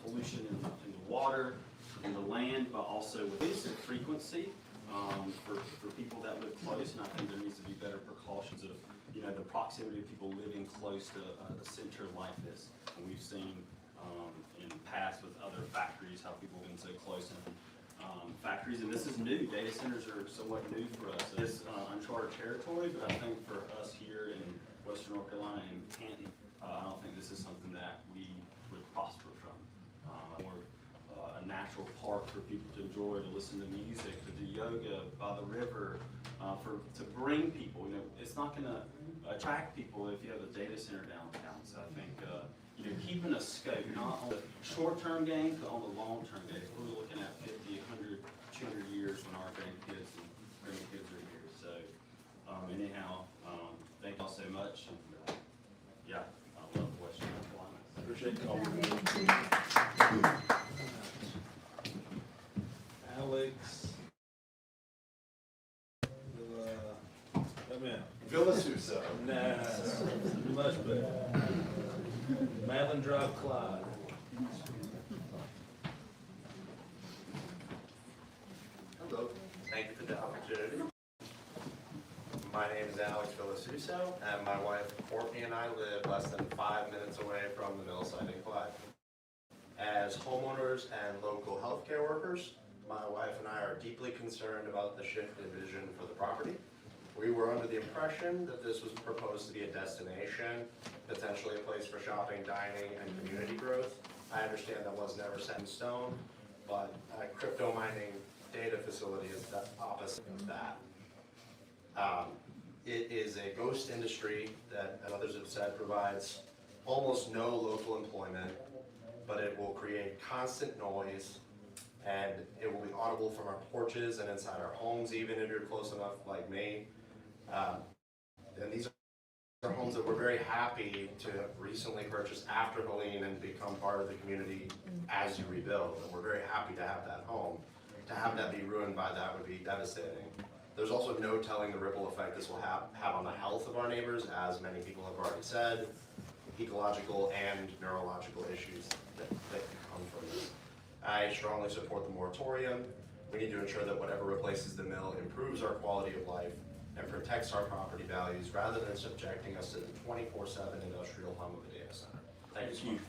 pollution in the water, in the land, but also with use and frequency for people that live close. And I think there needs to be better precautions of, the proximity of people living close to a center like this. And we've seen in the past with other factories how people have been so close in factories, and this is new. Data centers are somewhat new for us. It's uncharted territory, but I think for us here in Western North Carolina and Canton, I don't think this is something that we would prosper from. More a natural park for people to enjoy, to listen to music, to do yoga by the river, to bring people. It's not going to attract people if you have a data center downtown. So I think keeping a scope, not on the short-term gains, but on the long-term gains. We're looking at 50, 100, 200 years when our grandkids and grandkids are here. So anyhow, thank y'all so much. And, yeah, I love Western North Carolina. Appreciate you. Alex. Come in. Villasuso. Nah, much better. Madeline Drive, Clyde. Hello. Thank you for the opportunity. My name is Alex Villasuso, and my wife Courtney and I live less than 5 minutes away from the mill site in Clyde. As homeowners and local healthcare workers, my wife and I are deeply concerned about the shift in vision for the property. We were under the impression that this was proposed to be a destination, potentially a place for shopping, dining, and community growth. I understand that was never set in stone, but a crypto mining data facility is the opposite of that. It is a ghost industry that, as others have said, provides almost no local employment, but it will create constant noise, and it will be audible from our porches and inside our homes, even if you're close enough like me. And these are homes that we're very happy to have recently purchased after Helene and become part of the community as you rebuild. And we're very happy to have that home. To have that be ruined by that would be devastating. There's also no telling the ripple effect this will have on the health of our neighbors, as many people have already said, ecological and neurological issues that can come from this. I strongly support the moratorium. We need to ensure that whatever replaces the mill improves our quality of life and protects our property values rather than subjecting us to the 24/7 industrial hum of a data center. Thank you.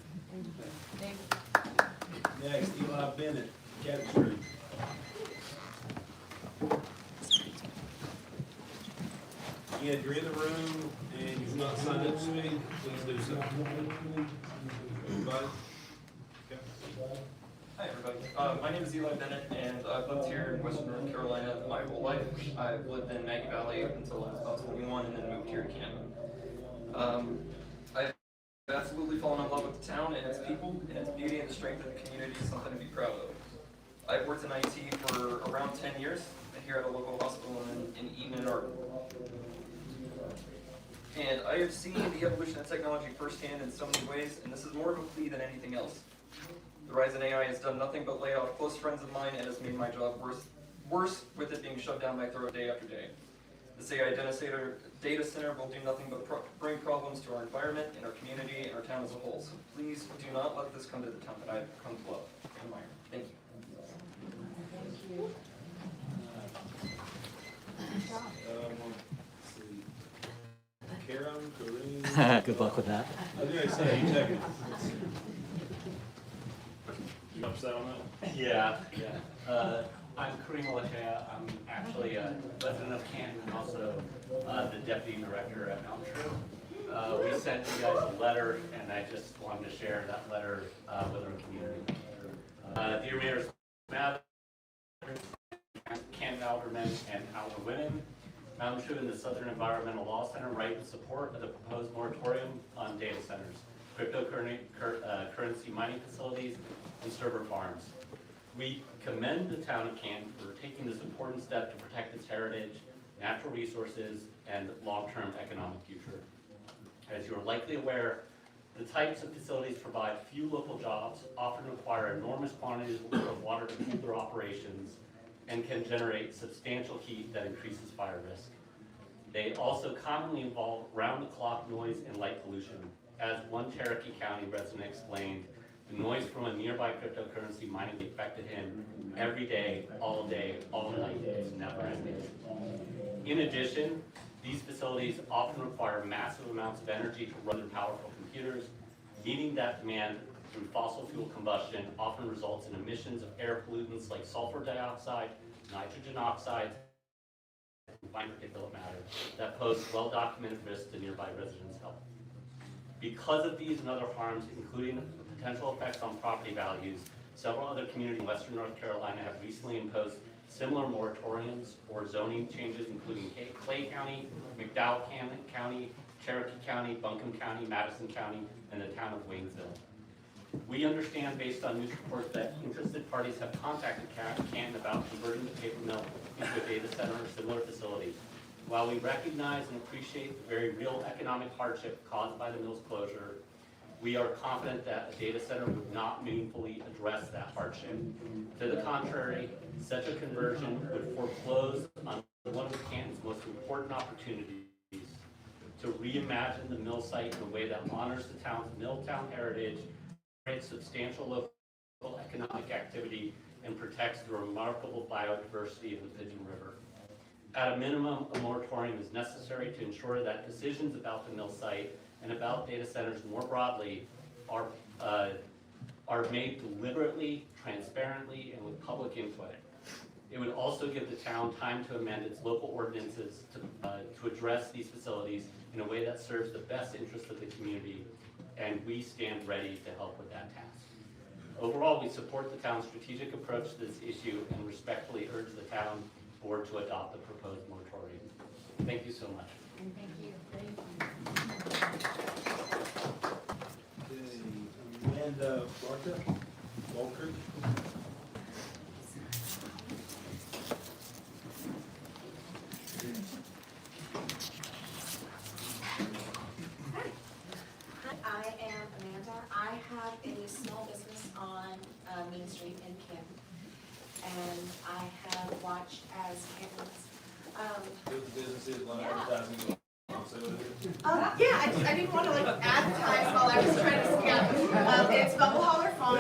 Next, Eli Bennett, Cabot Street. Again, if you're in the room and you've not signed up to speak, please do so. Everybody? Hi everybody, my name is Eli Bennett and I've lived here in Western North Carolina my whole life. I've lived in Maggie Valley until I was about 21 and then moved here to Canton. I've absolutely fallen in love with the town and its people, and its beauty and the strength of the community is something to be proud of. I've worked in IT for around 10 years here at a local hospital in Eaton and Arden. And I have seen the evolution of technology firsthand in so many ways, and this is more of a plea than anything else. The rise in AI has done nothing but lay off close friends of mine and has made my job worse with it being shoved down my throat day after day. This AI data center will do nothing but bring problems to our environment and our community and our town as a whole. So please do not let this come to the town that I've come to love and admire. Thank you. Thank you. Karen, Kareem. Good luck with that. I was going to say, you check it. You upset on that? Yeah. I'm Kareem Alachea. I'm actually a resident of Canton and also the deputy director at Mountain True. We sent you guys a letter, and I just wanted to share that letter with our community. Dear Mayor Mathers, Canton Aldermen, and Alder Women, Mountain True and the Southern Environmental Law Center write in support of the proposed moratorium on data centers, cryptocurrency mining facilities, and server farms. We commend the town of Canton for taking this important step to protect its heritage, natural resources, and long-term economic future. As you are likely aware, the types of facilities provide few local jobs, often require enormous quantities of water to cool their operations, and can generate substantial heat that increases fire risk. They also commonly involve round-the-clock noise and light pollution. As one Cherokee County resident explained, The noise from a nearby cryptocurrency mining affected him every day, all night. It's never ending. In addition, these facilities often require massive amounts of energy to run their powerful computers. Meeting that demand through fossil fuel combustion often results in emissions of air pollutants like sulfur dioxide, nitrogen oxides, and fine particulate matter that pose well-documented risks to nearby residents' health. Because of these and other harms, including potential effects on property values, several other communities in western North Carolina have recently imposed similar moratoriums or zoning changes, including Clay County, McDowell County, Cherokee County, Buncombe County, Madison County, and the town of Waynesville. We understand, based on news reports, that interested parties have contacted Canton about converting the paper mill into a data center or similar facility. While we recognize and appreciate the very real economic hardship caused by the mill's closure, we are confident that a data center would not meaningfully address that hardship. To the contrary, such a conversion would foreclose on one of Canton's most important opportunities to reimagine the mill site in a way that honors the town's mill-town heritage, creates substantial local economic activity, and protects the remarkable biodiversity of the Pigeon River. At a minimum, a moratorium is necessary to ensure that decisions about the mill site and about data centers more broadly are made deliberately, transparently, and with public input. It would also give the town time to amend its local ordinances to address these facilities in a way that serves the best interest of the community, and we stand ready to help with that task. Overall, we support the town's strategic approach to this issue and respectfully urge the town board to adopt the proposed moratorium. Thank you so much. Thank you. Amanda Walker. I am Amanda. I have a small business on Main Street in Canton. And I have watched as Canton's, Businesses like advertising. yeah, I didn't want to like advertise while I was trying to scam. It's Bubble Holler Farm.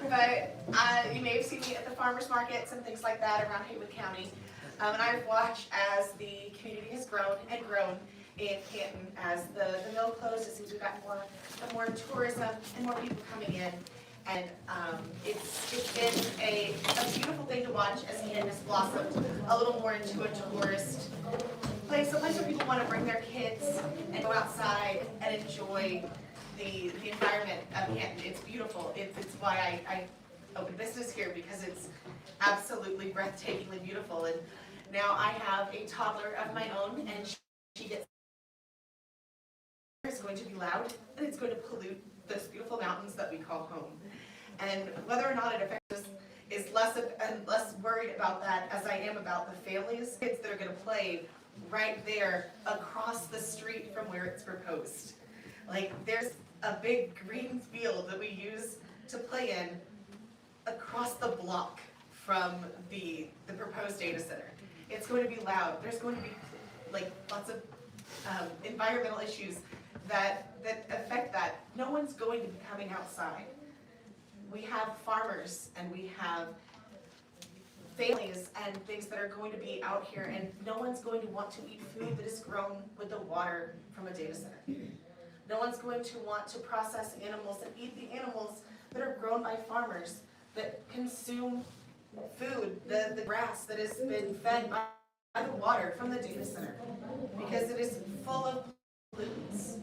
But you may have seen me at the farmers markets and things like that around Haywood County. And I've watched as the community has grown and grown in Canton. As the mill closed, it seems we've got more tourism and more people coming in. And it's been a beautiful thing to watch as Canton has blossomed a little more into a tourist place, a place where people want to bring their kids and go outside and enjoy the environment of Canton. It's beautiful. It's why I opened business here, because it's absolutely breathtakingly beautiful. And now I have a toddler of my own, and she gets. It's going to be loud, and it's going to pollute those beautiful mountains that we call home. And whether or not it affects us is less worried about that as I am about the families, kids that are going to play right there across the street from where it's proposed. Like, there's a big green field that we use to play in across the block from the proposed data center. It's going to be loud. There's going to be like lots of environmental issues that affect that. No one's going to be coming outside. We have farmers and we have families and things that are going to be out here, and no one's going to want to eat food that is grown with the water from a data center. No one's going to want to process animals and eat the animals that are grown by farmers that consume food, the grass that has been fed by the water from the data center, because it is full of pollutants.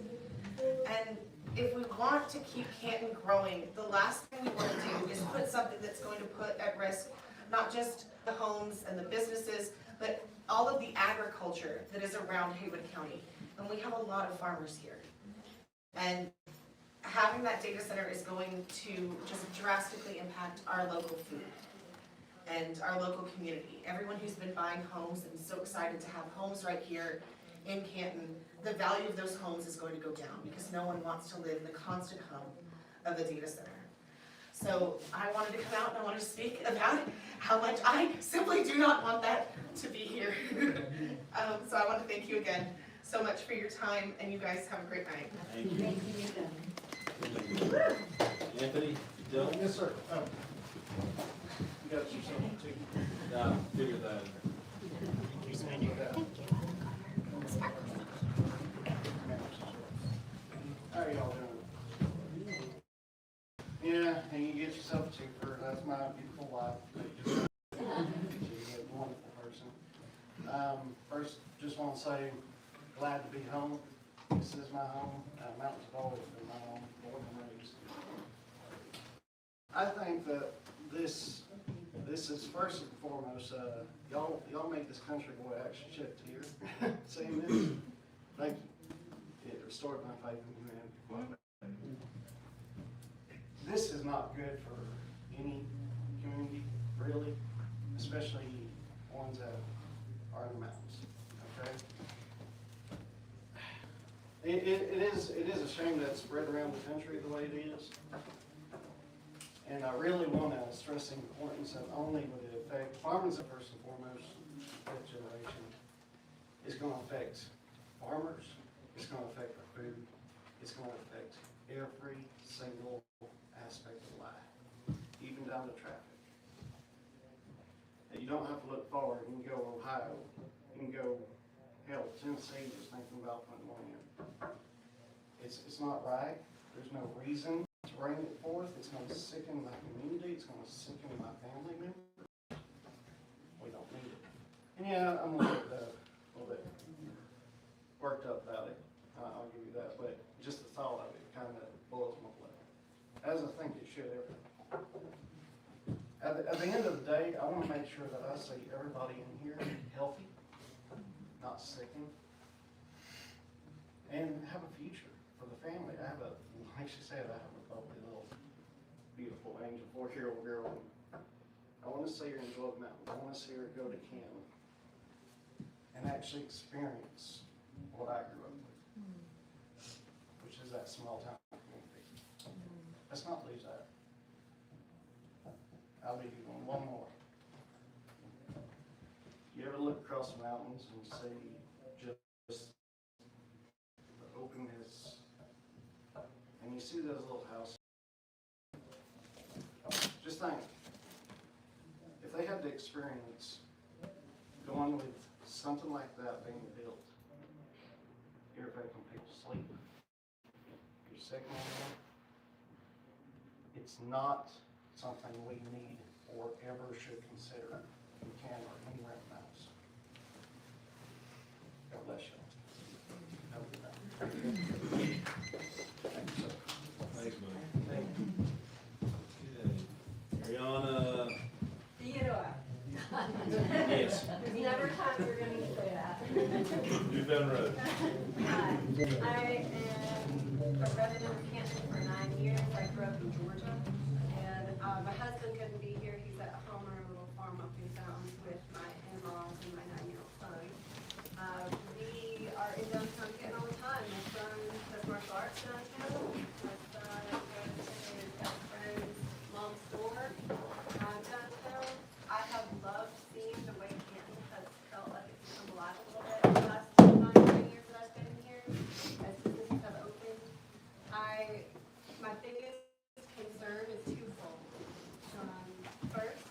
And if we want to keep Canton growing, the last thing we want to do is put something that's going to put at risk not just the homes and the businesses, but all of the agriculture that is around Haywood County. And we have a lot of farmers here. And having that data center is going to just drastically impact our local food and our local community. Everyone who's been buying homes and so excited to have homes right here in Canton, the value of those homes is going to go down because no one wants to live in the constant hum of the data center. So I wanted to come out and I wanted to speak about how much I simply do not want that to be here. So I want to thank you again so much for your time, and you guys have a great night. Thank you. Anthony, Dylan? Yes, sir. You got yourself too. Yeah, figured that. How are y'all doing? Yeah, and you get yourself a cheaper. That's my beautiful wife. She's a wonderful person. First, just want to say, glad to be home. This is my home. Mountains have always been my home, born and raised. I think that this is first and foremost, y'all make this country boy actually shed a tear. Saying this, thank you. It restored my faith in humanity. This is not good for any community, really, especially ones that are in the mountains. Okay. It is a shame that it's spread around the country the way it is. And I really want to stress the importance of only would it affect farmers first and foremost, that generation. It's going to affect farmers, it's going to affect our food, it's going to affect every single aspect of life, even down to traffic. And you don't have to look far, you can go Ohio, you can go, hell, Tennessee is thinking about putting one in. It's not right, there's no reason to bring it forth. It's going to sicken my community. It's going to sicken my family members. We don't need it. And yeah, I'm a little bit worked up about it. I'll give you that. But just the thought of it kind of boils my blood, as I think it should ever. At the end of the day, I want to make sure that I see everybody in here healthy, not sickened, and have a future for the family. I have like she said, I have a lovely little, beautiful angel 4-year-old girl. I want to see her enjoy the mountains. I want to see her go to Canton and actually experience what I grew up with, which is that small town community. Let's not lose that. I'll leave you on one more. You ever look across the mountains and see just the openness, and you see those little houses? Just think, if they had the experience going with something like that being built, you're making people sleep, you're sick on them. It's not something we need or ever should consider in Canton or anywhere else. God bless you. Have a good night. Thank you, sir. Thanks, Mike. Thank you. Okay. Ariana. Theodore. Yes. Never thought you were going to say that. You've been road. Hi. I am a resident of Canton for 9 years. I grew up in Georgia. And my husband couldn't be here. He's at home on a little farm up in Fountains with my in-laws and my 9-year-old son. We are in downtown Canton all the time. My son does martial arts downtown. My son goes to his best friend's mom's store downtown. I have loved seeing the way Canton has felt like it's come alive a little bit in the last 9 years that I've been here, as businesses have opened. My biggest concern is twofold. First,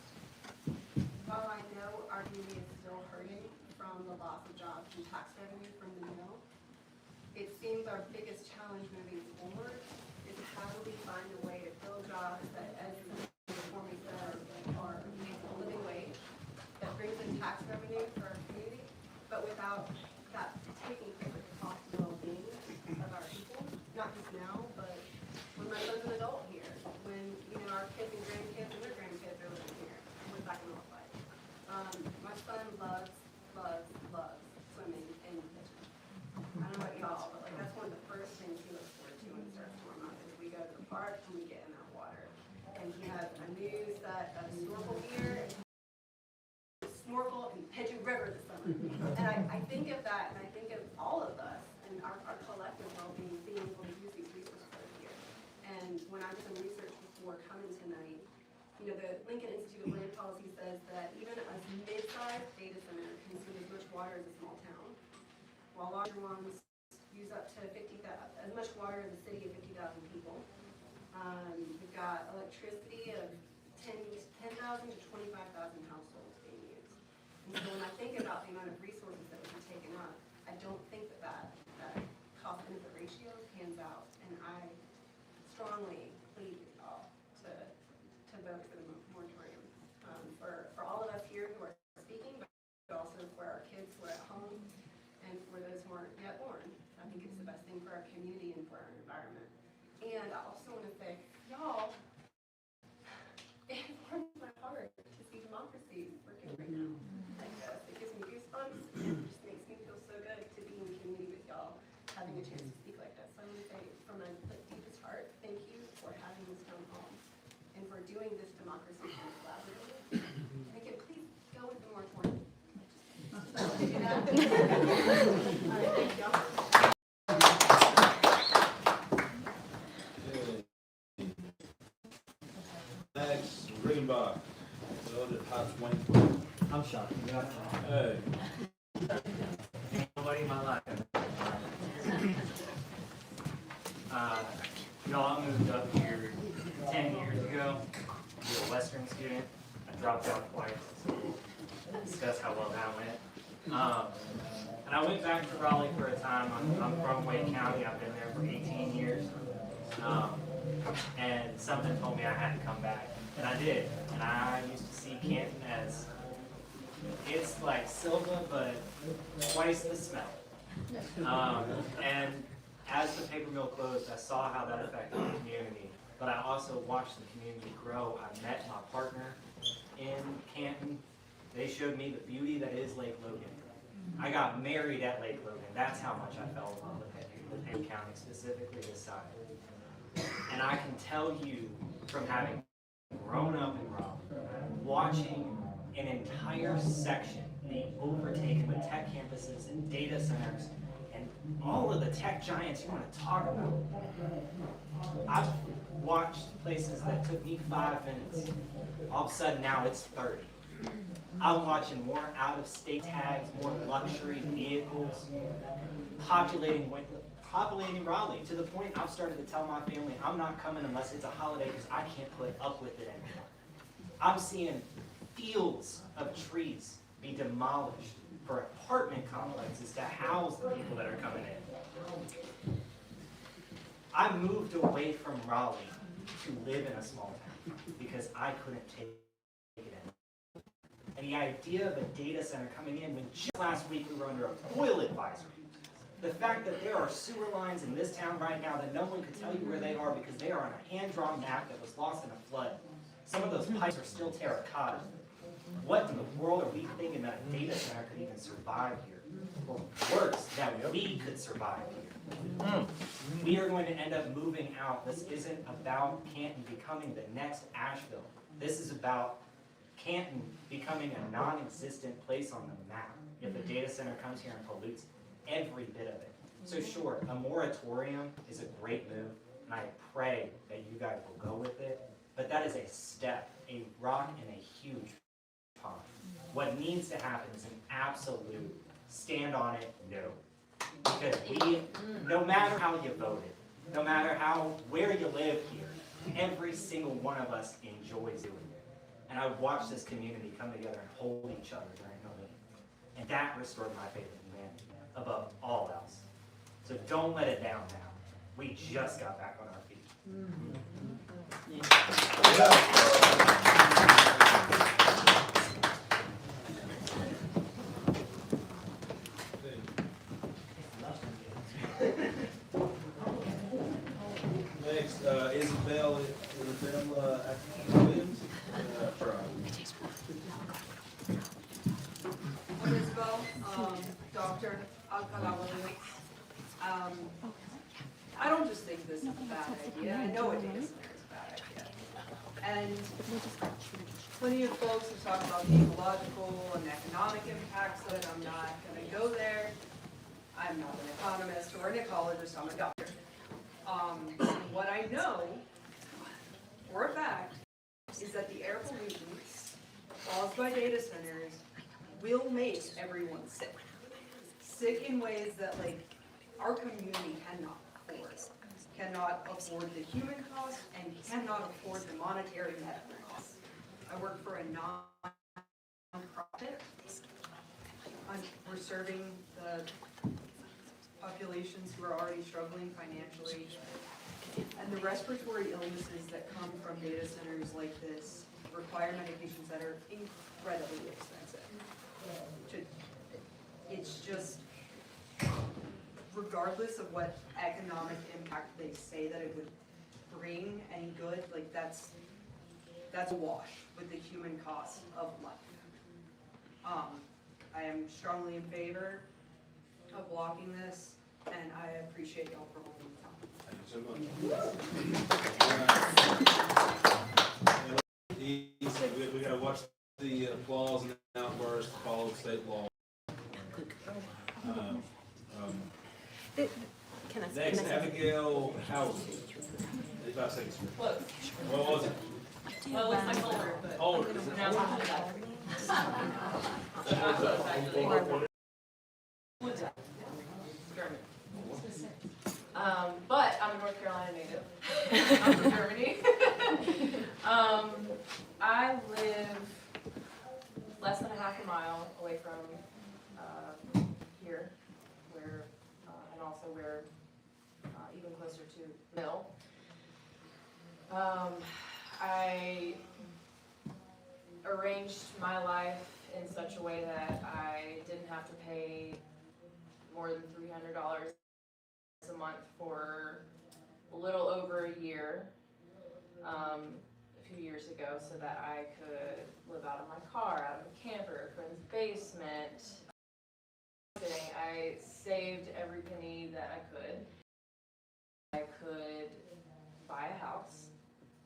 while I know our community is still hurting from the loss of jobs and tax revenue from the mill, it seems our biggest challenge moving forward is how do we find a way to fill jobs that, as before me said, are a living wage, that brings in tax revenue for our community, but without that taking care of the cost and well-being of our people, not just now, but when my son's an adult here, when, our kids and grandkids and their grandkids are living here, we're back in Northlight. My son loves swimming in the kitchen. I don't know about y'all, but like that's one of the first things he looks forward to when it starts to warm up is we go to the park and we get in that water. And he has a new set of snorkel gear, and snorkel in Pigeon River this summer. And I think of that, and I think of all of us and our collective well-being, being able to use these resources over here. And when I did some research before coming tonight, the Lincoln Institute of Land Policy says that even a mid-sized data center consumes as much water as a small town, while larger ones use up to as much water as a city of 50,000 people. We've got electricity of 10,000 to 25,000 households being used. And so when I think about the amount of resources that would be taken up, I don't think that cost-benefit ratio pans out. And I strongly plead with y'all to vote for the moratorium. For all of us here who are speaking, but also for our kids who are at home and for those who aren't yet born. I think it's the best thing for our community and for our environment. And I also want to say, y'all, it warms my heart to see democracy working right now like this. It gives me goosebumps and it just makes me feel so good to be in community with y'all, having a chance to speak like this. So I want to say from my deepest heart, thank you for having this town hall and for doing this democracy kind of collaboratively. And again, please go with the moratorium. All right, thank y'all. Next, Regenbach. I'm shocked. Hey. Nobody in my life. Y'all, I moved up here 10 years ago. I was a Western student. I dropped out twice in school. Discuss how well that went. And I went back to Raleigh for a time. I'm from Wake County. I've been there for 18 years. And something told me I had to come back. And I did. And I used to see Canton as, it's like Silva, but twice the smell. And as the paper mill closed, I saw how that affected the community. But I also watched the community grow. I met my partner in Canton. They showed me the beauty that is Lake Logan. I got married at Lake Logan. That's how much I fell in love with Payne County, specifically this side. And I can tell you from having grown up in Raleigh, watching an entire section be overtaken with tech campuses and data centers and all of the tech giants you want to talk about. I've watched places that took me 5 minutes. All of a sudden now it's 30. I'm watching more out-of-state tags, more luxury vehicles, populating Raleigh, to the point I've started to tell my family I'm not coming unless it's a holiday because I can't put up with it anymore. I'm seeing fields of trees be demolished for apartment complexes to house the people that are coming in. I moved away from Raleigh to live in a small town because I couldn't take it in. And the idea of a data center coming in when just last week we were under a oil advisory. The fact that there are sewer lines in this town right now that no one could tell you where they are because they are on a hand-drawn map that was lost in a flood. Some of those pipes are still terracotta. What in the world are we thinking that a data center could even survive here? Or worse, that we could survive here? We are going to end up moving out. This isn't about Canton becoming the next Asheville. This is about Canton becoming a non-existent place on the map if a data center comes here and pollutes every bit of it. So sure, a moratorium is a great move, and I pray that you guys will go with it, but that is a step, a rock in a huge pond. What needs to happen is an absolute stand on it, no. Because no matter how you voted, no matter where you live here, every single one of us enjoys doing it. And I watched this community come together and hold each other during COVID. And that restored my faith in humanity above all else. So don't let it down now. We just got back on our feet. Next, Isabel Williams. I'm Isabel, doctor. I don't just think this is a bad idea. I know a data center is a bad idea. And plenty of folks have talked about the ecological and economic impacts of it. I'm not going to go there. I'm not an economist or an ecologist. I'm a doctor. What I know for a fact is that the air pollutants caused by data centers will make everyone sick. sick in ways that like our community cannot afford the human cost and cannot afford the monetary medical costs. I work for a non-profit. We're serving the populations who are already struggling financially. And the respiratory illnesses that come from data centers like this require medications that are incredibly expensive. It's just, regardless of what economic impact they say that it would bring any good, like that's a wash with the human cost of life. I am strongly in favor of blocking this, and I appreciate y'all for holding the time. Thank you so much. We gotta watch the applause and outbursts to follow state law. Next, Abigail Howard. 85 seconds. Close. What was it? Well, it looks like older, but. Older, is it? Now it's not that. Not close, actually. German. But I'm a North Carolina native. I'm from Germany. I live less than a half a mile away from here, where, and also where, even closer to the mill. I arranged my life in such a way that I didn't have to pay more than $300 a month for a little over a year, a few years ago, so that I could live out of my car, out of a camper, a friend's basement. I saved every penny that I could. I could buy a house.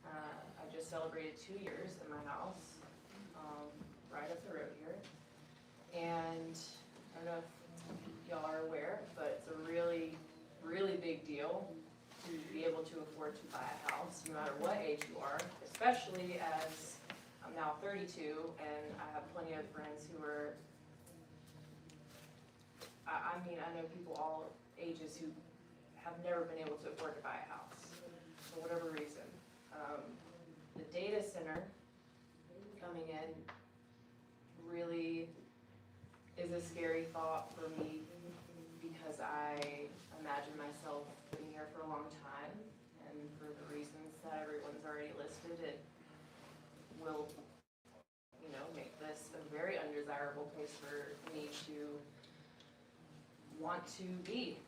I just celebrated 2 years in my house, right up the road here. And I don't know if y'all are aware, but it's a really, really big deal to be able to afford to buy a house, no matter what age you are, especially as I'm now 32 and I have plenty of friends who are, I mean, I know people all ages who have never been able to afford to buy a house for whatever reason. The data center coming in really is a scary thought for me because I imagine myself living here for a long time, and for the reasons that everyone's already listed, it will, you know, make this a very undesirable place for me to want to be,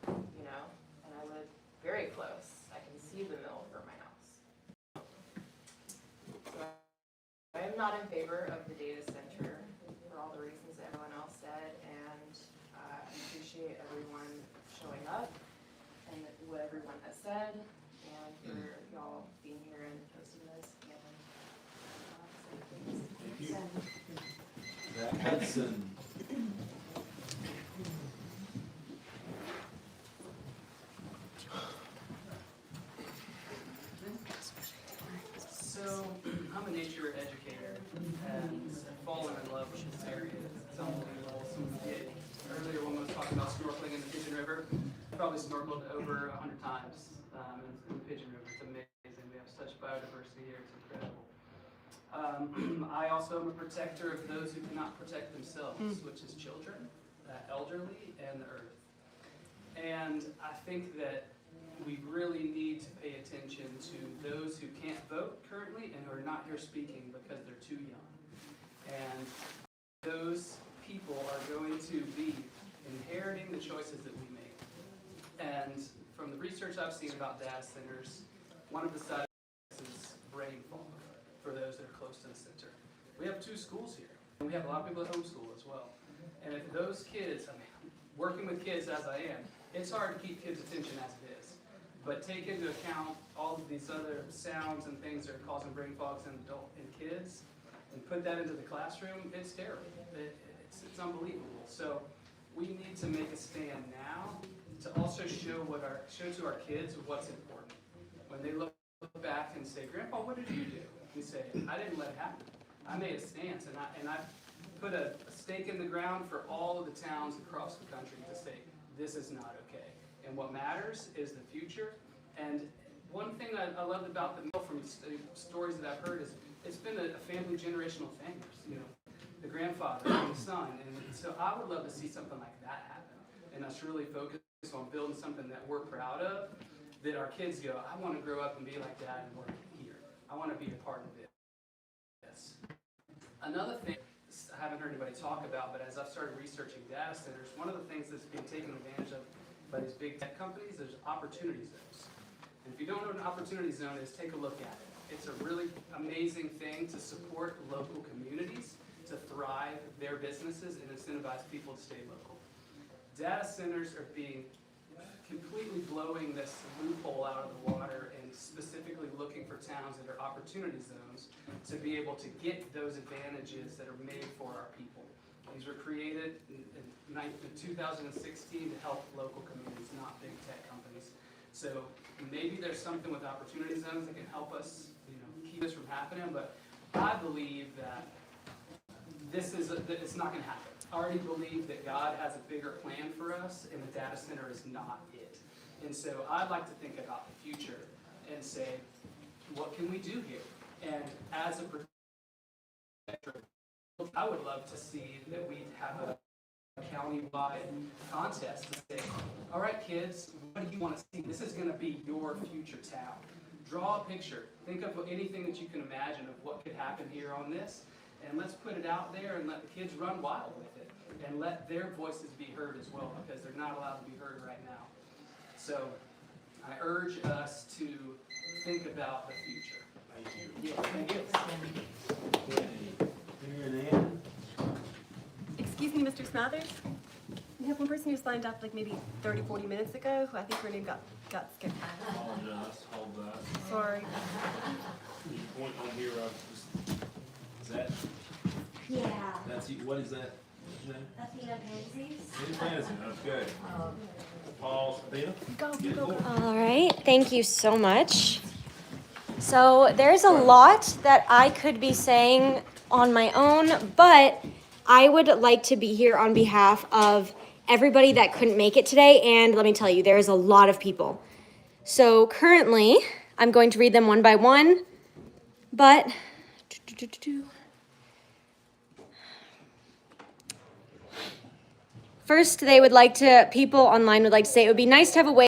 you know, and I live very close. I can see the mill from my house. So I am not in favor of the data center for all the reasons that everyone else said, and I appreciate everyone showing up and what everyone has said, and for y'all being here and hosting this. And, Thank you. Zach Hudson. So, I'm a nature educator and I've fallen in love with this area. It's unbelievable. Earlier when I was talking about snorkeling in the Pigeon River, I probably snorkeled over 100 times in the Pigeon River. It's amazing. We have such biodiversity here. It's incredible. I also am a protector of those who cannot protect themselves, which is children, the elderly, and the earth. And I think that we really need to pay attention to those who can't vote currently and who are not here speaking because they're too young. And those people are going to be inheriting the choices that we make. And from the research I've seen about data centers, one of the side effects is brain fog for those that are close to the center. We have 2 schools here, and we have a lot of people at homeschool as well. And if those kids, I mean, working with kids as I am, it's hard to keep kids' attention as it is. But take into account all of these other sounds and things that are causing brain fogs in kids, and put that into the classroom, it's terrible. It's unbelievable. So we need to make a stand now to also show to our kids what's important. When they look back and say, "Grandpa, what did you do?" We say, "I didn't let it happen. I made a stance, and I put a stake in the ground for all of the towns across the country to say, this is not okay. And what matters is the future. And one thing I loved about the mill from stories that I've heard is it's been a family generational thing. You know, the grandfather and the son. And so I would love to see something like that happen. And us really focus on building something that we're proud of, that our kids go, I want to grow up and be like Dad and work here. I want to be a part of this. Another thing I haven't heard anybody talk about, but as I've started researching data centers, one of the things that's being taken advantage of by these big tech companies is opportunity zones. And if you don't know what an opportunity zone is, take a look at it. It's a really amazing thing to support local communities, to thrive their businesses, and incentivize people to stay local. Data centers are being completely blowing this loophole out of the water and specifically looking for towns that are opportunity zones to be able to get those advantages that are made for our people. These were created in 2016 to help local communities, not big tech companies. So maybe there's something with opportunity zones that can help us, keep this from happening, but I believe that it's not going to happen. I already believe that God has a bigger plan for us, and the data center is not it. And so I'd like to think about the future and say, what can we do here? And as a protector, I would love to see that we have a county-wide contest to say, all right, kids, what do you want to see? This is going to be your future town. Draw a picture. Think of anything that you can imagine of what could happen here on this. And let's put it out there and let the kids run wild with it. And let their voices be heard as well, because they're not allowed to be heard right now. So I urge us to think about the future. Thank you. Excuse me, Mr. Smathers? We have one person who signed up like maybe 30, 40 minutes ago, who I think her name got skipped. Apologize, hold that. Sorry. You point on here, is that? Yeah. That's, what is that? Athena Pansies. Okay. Pause, Athena? Go. All right, thank you so much. So there's a lot that I could be saying on my own, but I would like to be here on behalf of everybody that couldn't make it today, and let me tell you, there's a lot of people. So currently, I'm going to read them one by one, but first, people online would like to say it would be nice to have a way